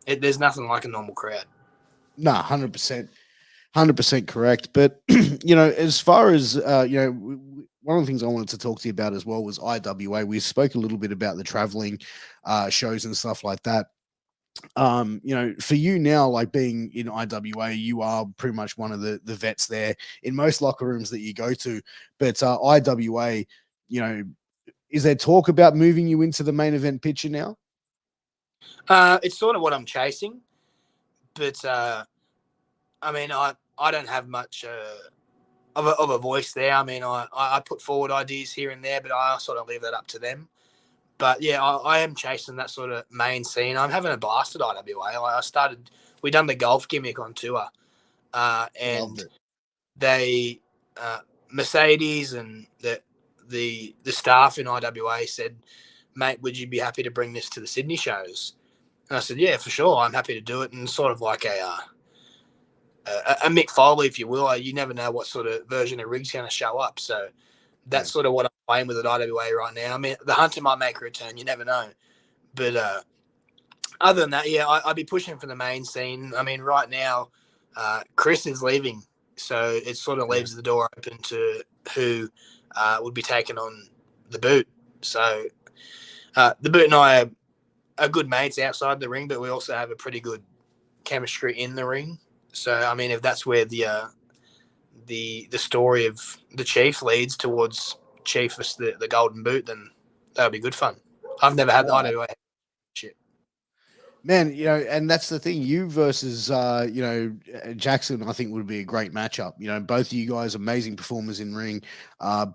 it. There's nothing like a normal crowd. No, 100%. 100% correct. But, as far as, one of the things I wanted to talk to you about as well was IWA. We spoke a little bit about the traveling shows and stuff like that. For you now, like being in IWA, you are pretty much one of the vets there in most locker rooms that you go to. But IWA, is there talk about moving you into the main event picture now? It's sort of what I'm chasing, but I mean, I don't have much of a voice there. I mean, I put forward ideas here and there, but I sort of leave that up to them. But yeah, I am chasing that sort of main scene. I'm having a blast at IWA. We done the golf gimmick on tour, Loved and it. they Mercedes and the staff in IWA said, mate, would you be happy to bring this to the Sydney shows? And I said, yeah, for sure. I'm happy to do it. And sort of like a Mick Foley, if you will. You never know what sort of version of rig's going to show up. So Yeah. that's sort of what I'm playing with at IWA right now. I mean, the Hunter might make a return. You never know. But other than that, yeah, I'd be pushing for the main scene. I mean, right now, Chris is leaving. So it sort of leaves the door open to who would be taking on the Boot. So the Boot and I are good mates outside the ring, but we also have a pretty good chemistry in the ring. So I mean, if that's where the story of the Chief leads towards Chief as the Golden Boot, then that would be good fun. I've never had the IWA shit. Man, and that's the thing. You versus, Jackson, I think would be a great matchup. Both of you guys, amazing performers in ring,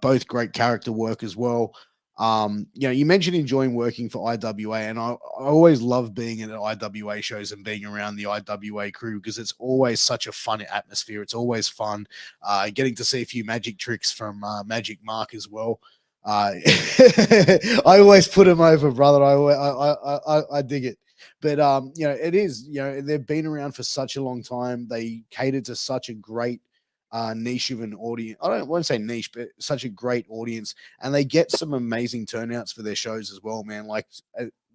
both great character work as well. You mentioned enjoying working for IWA, and I always love being at IWA shows and being around the IWA crew because it's always such a fun atmosphere. It's always fun getting to see a few magic tricks from Magic Mark as well. I always put him over, brother. I dig it. But it is, they've been around for such a long time. They cater to such a great niche of an audience. I don't want to say niche, but such a great audience, and they get some amazing turnouts for their shows as well, man. Like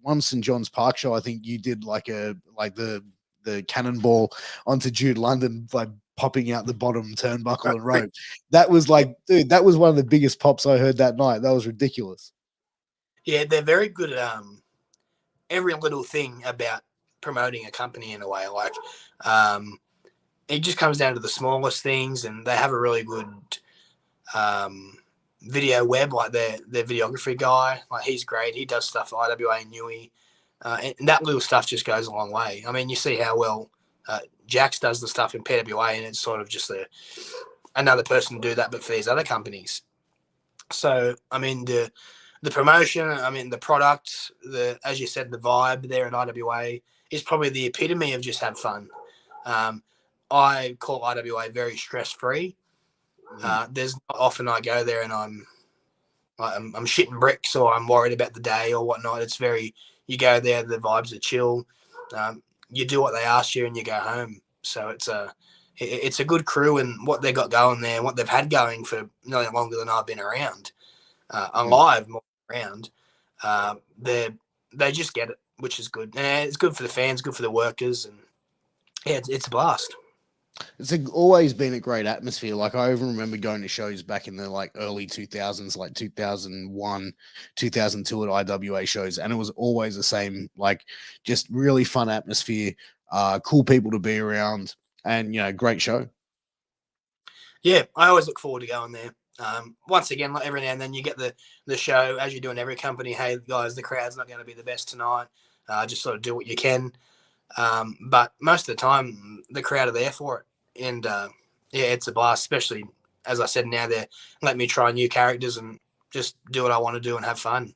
one St. John's Park show, I think you did like the cannonball onto Jude London, like popping out the bottom turnbuckle and rope. That was like, dude, that was one of the biggest pops I heard that night. That was ridiculous. Yeah, they're very good at every little thing about promoting a company in a way. Like it just comes down to the smallest things, and they have a really good video web. Like their videography guy, like he's great. He does stuff for IWA and Newey, and that little stuff just goes a long way. I mean, you see how well Jax does the stuff in PWA, and it's sort of just another person to do that, but for these other companies. So, I mean, the promotion, I mean, the product, as you said, the vibe there at IWA is probably the epitome of just have fun. I call IWA very stress-free. There's not often I go there and I'm shitting bricks or I'm worried about the day or whatnot. It's you go there, the vibes are chill. You do what they ask you and you go home. So it's a good crew, and what they got going there, and what they've had going for nearly longer than I've been around, alive more around. They just get it, which is good. And it's good for the fans, good for the workers, and yeah, it's a blast. It's always been a great atmosphere. Like, I even remember going to shows back in the early 2000s, like 2001, 2002 at IWA shows, and it was always the same. Just really fun atmosphere, cool people to be around, and great show. Yeah, I always look forward to going there. Once again, like every now and then you get the show, as you do in every company. Hey guys, the crowd's not going to be the best tonight. Just sort of do what you can. But most of the time, the crowd are there for it. And it's a blast, especially, as I said, now they're letting me try new characters and just do what I want to do and have fun.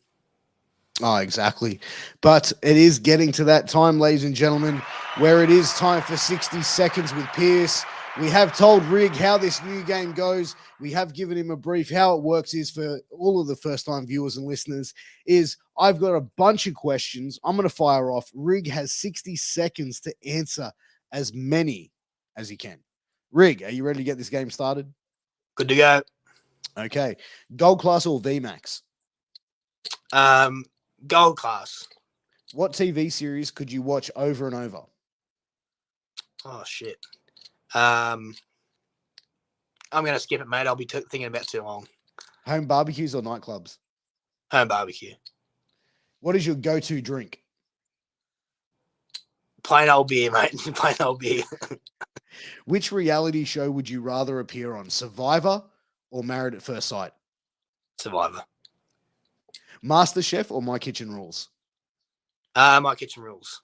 Oh, exactly. But it is getting to that time, ladies and gentlemen, where it is time for 60 seconds with Piers. We have told Rig how this new game goes. We have given him a brief. How it works is, for all of the first-time viewers and listeners, is I've got a bunch of questions. I'm going to fire off. Rig has 60 seconds to answer as many as he can. Rig, are you ready to get this game started? Good to go. Okay. Gold class or VMAX? Gold class. What TV series could you watch over and over? Oh, shit. I'm going to skip it, mate. I'll be thinking about too long. Home barbecues or nightclubs? Home barbecue. What is your go-to drink? Plain old beer, mate. Plain old beer. Which reality show would you rather appear on, Survivor or Married at First Sight? Survivor. MasterChef or My Kitchen Rules? My Kitchen Rules.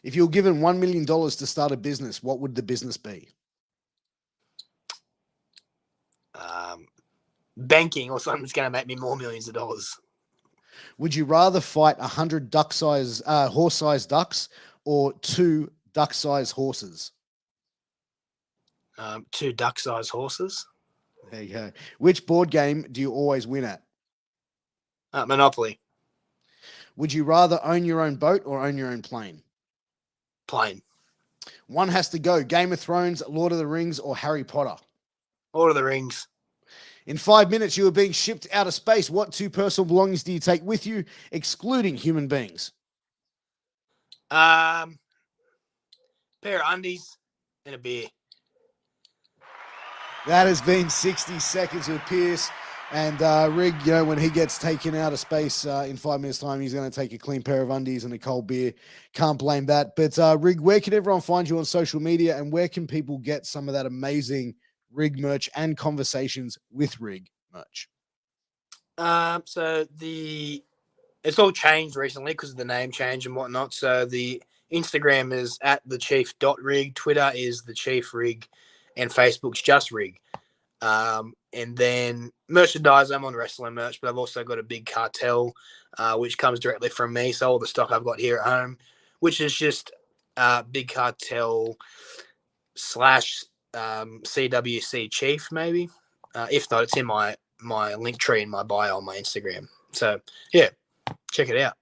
If you were given $1 million to start a business, what would the business be? Banking or something that's going to make me more millions of dollars. Would you rather fight 100 horse-sized ducks or 2 duck-sized horses? 2 duck-sized horses. There you go. Which board game do you always win at? Monopoly. Would you rather own your own boat or own your own plane? Plane. One has to go. Game of Thrones, Lord of the Rings, or Harry Potter? Lord of the Rings. In 5 minutes, you are being shipped out of space. What 2 personal belongings do you take with you, excluding human beings? Pair of undies and a beer. That has been 60 seconds with Piers. And Rig, when he gets taken out of space in 5 minutes' time, he's going to take a clean pair of undies and a cold beer. Can't blame that. But Rig, where can everyone find you on social media, and where can people get some of that amazing Rig merch and conversations with Rig merch? So it's all changed recently because of the name change and whatnot. So the Instagram is @thechief.rig, Twitter is thechiefrig, and Facebook's just Rig. And then merchandise, I'm on wrestling merch, but I've also got a big cartel, which comes directly from me. So all the stock I've got here at home, which is just big cartel / CWC Chief, maybe. If not, it's in my link tree in my bio on my Instagram. So yeah, check it out.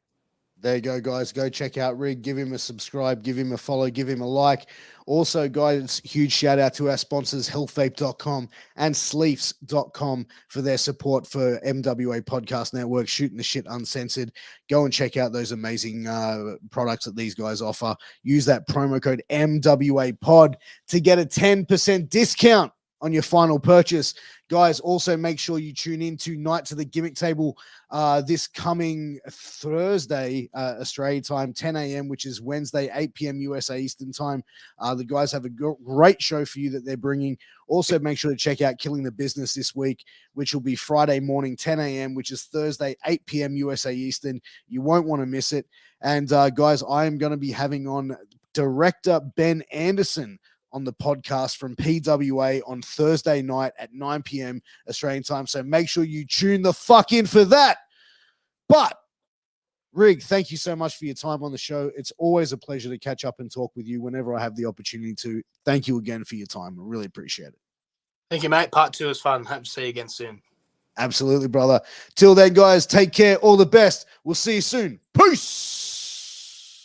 There you go, guys. Go check out Rig. Give him a subscribe. Give him a follow. Give him a like. Also, guys, huge shout out to our sponsors, healthvape.com and sleeves.com, for their support for MWA Podcast Network, Shooting the Shit Uncensored. Go and check out those amazing products that these guys offer. Use that promo code MWA Pod to get a 10% discount on your final purchase. Guys, also make sure you tune in to Night to the Gimmick Table this coming Thursday, Australia time, 10 a.m., which is Wednesday, 8 p.m. USA Eastern time. The guys have a great show for you that they're bringing. Also, make sure to check out Killing the Business this week, which will be Friday morning, 10 a.m., which is Thursday, 8 p.m. USA Eastern. You won't want to miss it. And guys, I am going to be having on director Ben Anderson on the podcast from PWA on Thursday night at 9 p.m. Australian time. So make sure you tune the fuck in for that. But Rig, thank you so much for your time on the show. It's always a pleasure to catch up and talk with you whenever I have the opportunity to. Thank you again for your time. I really appreciate it. Thank you, mate. Part 2 was fun. Hope to see you again soon. Absolutely, brother. Till then, guys, take care. All the best. We'll see you soon. Peace.